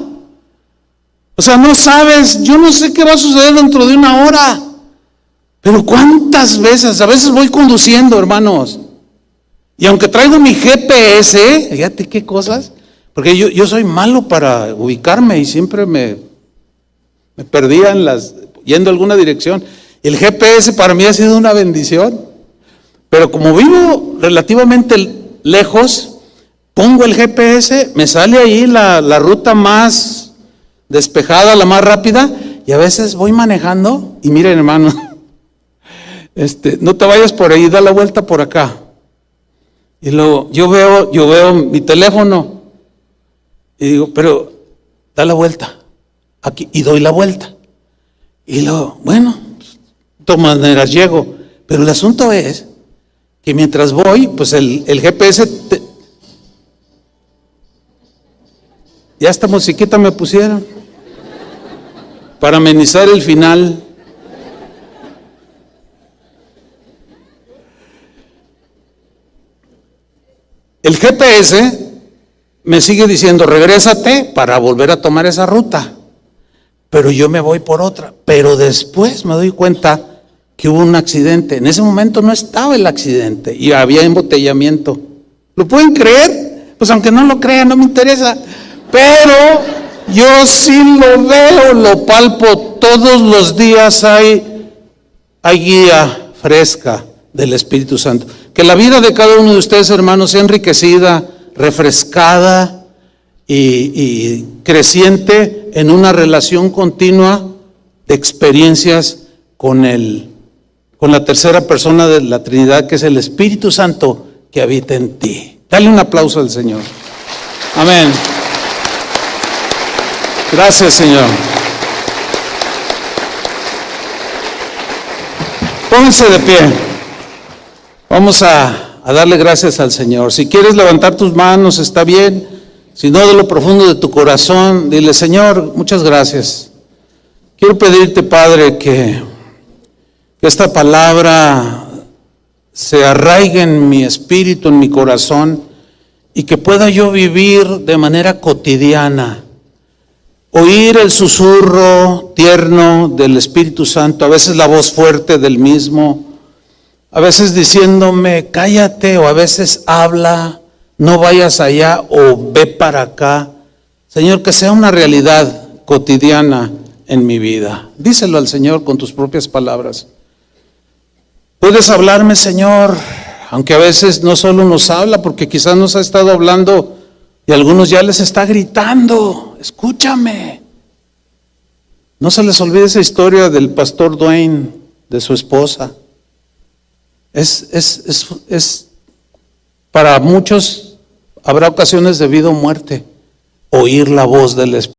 Speaker 1: O sea, no sabes, yo no sé qué va a suceder dentro de una hora. Pero cuántas veces, a veces voy conduciendo, hermanos, y aunque traigo mi GPS, fíjate qué cosas, porque yo soy malo para ubicarme y siempre me perdía yendo a alguna dirección. El GPS para mí ha sido una bendición, pero como vivo relativamente lejos, pongo el GPS, me sale ahí la ruta más despejada, la más rápida, y a veces voy manejando, y miren, hermano, no te vayas por ahí, da la vuelta por acá. Y luego yo veo mi teléfono y digo, pero da la vuelta aquí, y doy la vuelta. Y luego, bueno, de todas maneras llego. Pero el asunto es que mientras voy, pues el GPS ya esta musiquita me pusieron para amenizar el final. El GPS me sigue diciendo, regrésate para volver a tomar esa ruta, pero yo me voy por otra. Pero después me doy cuenta que hubo un accidente. En ese momento no estaba el accidente y había embotellamiento. ¿Lo pueden creer? Pues aunque no lo crean, no me interesa. Pero yo sí lo veo, lo palpo. Todos los días hay guía fresca del Espíritu Santo. Que la vida de cada uno de ustedes, hermanos, sea enriquecida, refrescada y creciente en una relación continua de experiencias con la tercera persona de la Trinidad, que es el Espíritu Santo que habita en ti. Dale un aplauso al Señor. Amén. Gracias, Señor. Pónganse de pie. Vamos a darle gracias al Señor. Si quieres levantar tus manos, está bien. Si no, de lo profundo de tu corazón, dile: Señor, muchas gracias. Quiero pedirte, Padre, que esta palabra se arraigue en mi espíritu, en mi corazón, y que pueda yo vivir de manera cotidiana. Oír el susurro tierno del Espíritu Santo, a veces la voz fuerte del mismo, a veces diciéndome cállate, o a veces habla, no vayas allá o ve para acá. Señor, que sea una realidad cotidiana en mi vida. Díselo al Señor con tus propias palabras. Puedes hablarme, Señor, aunque a veces no solo nos habla, porque quizás nos ha estado hablando y a algunos ya les está gritando, escúchame. No se les olvide esa historia del pastor Dwayne, de su esposa. Para muchos habrá ocasiones de vida o muerte, oír la voz del Espíritu.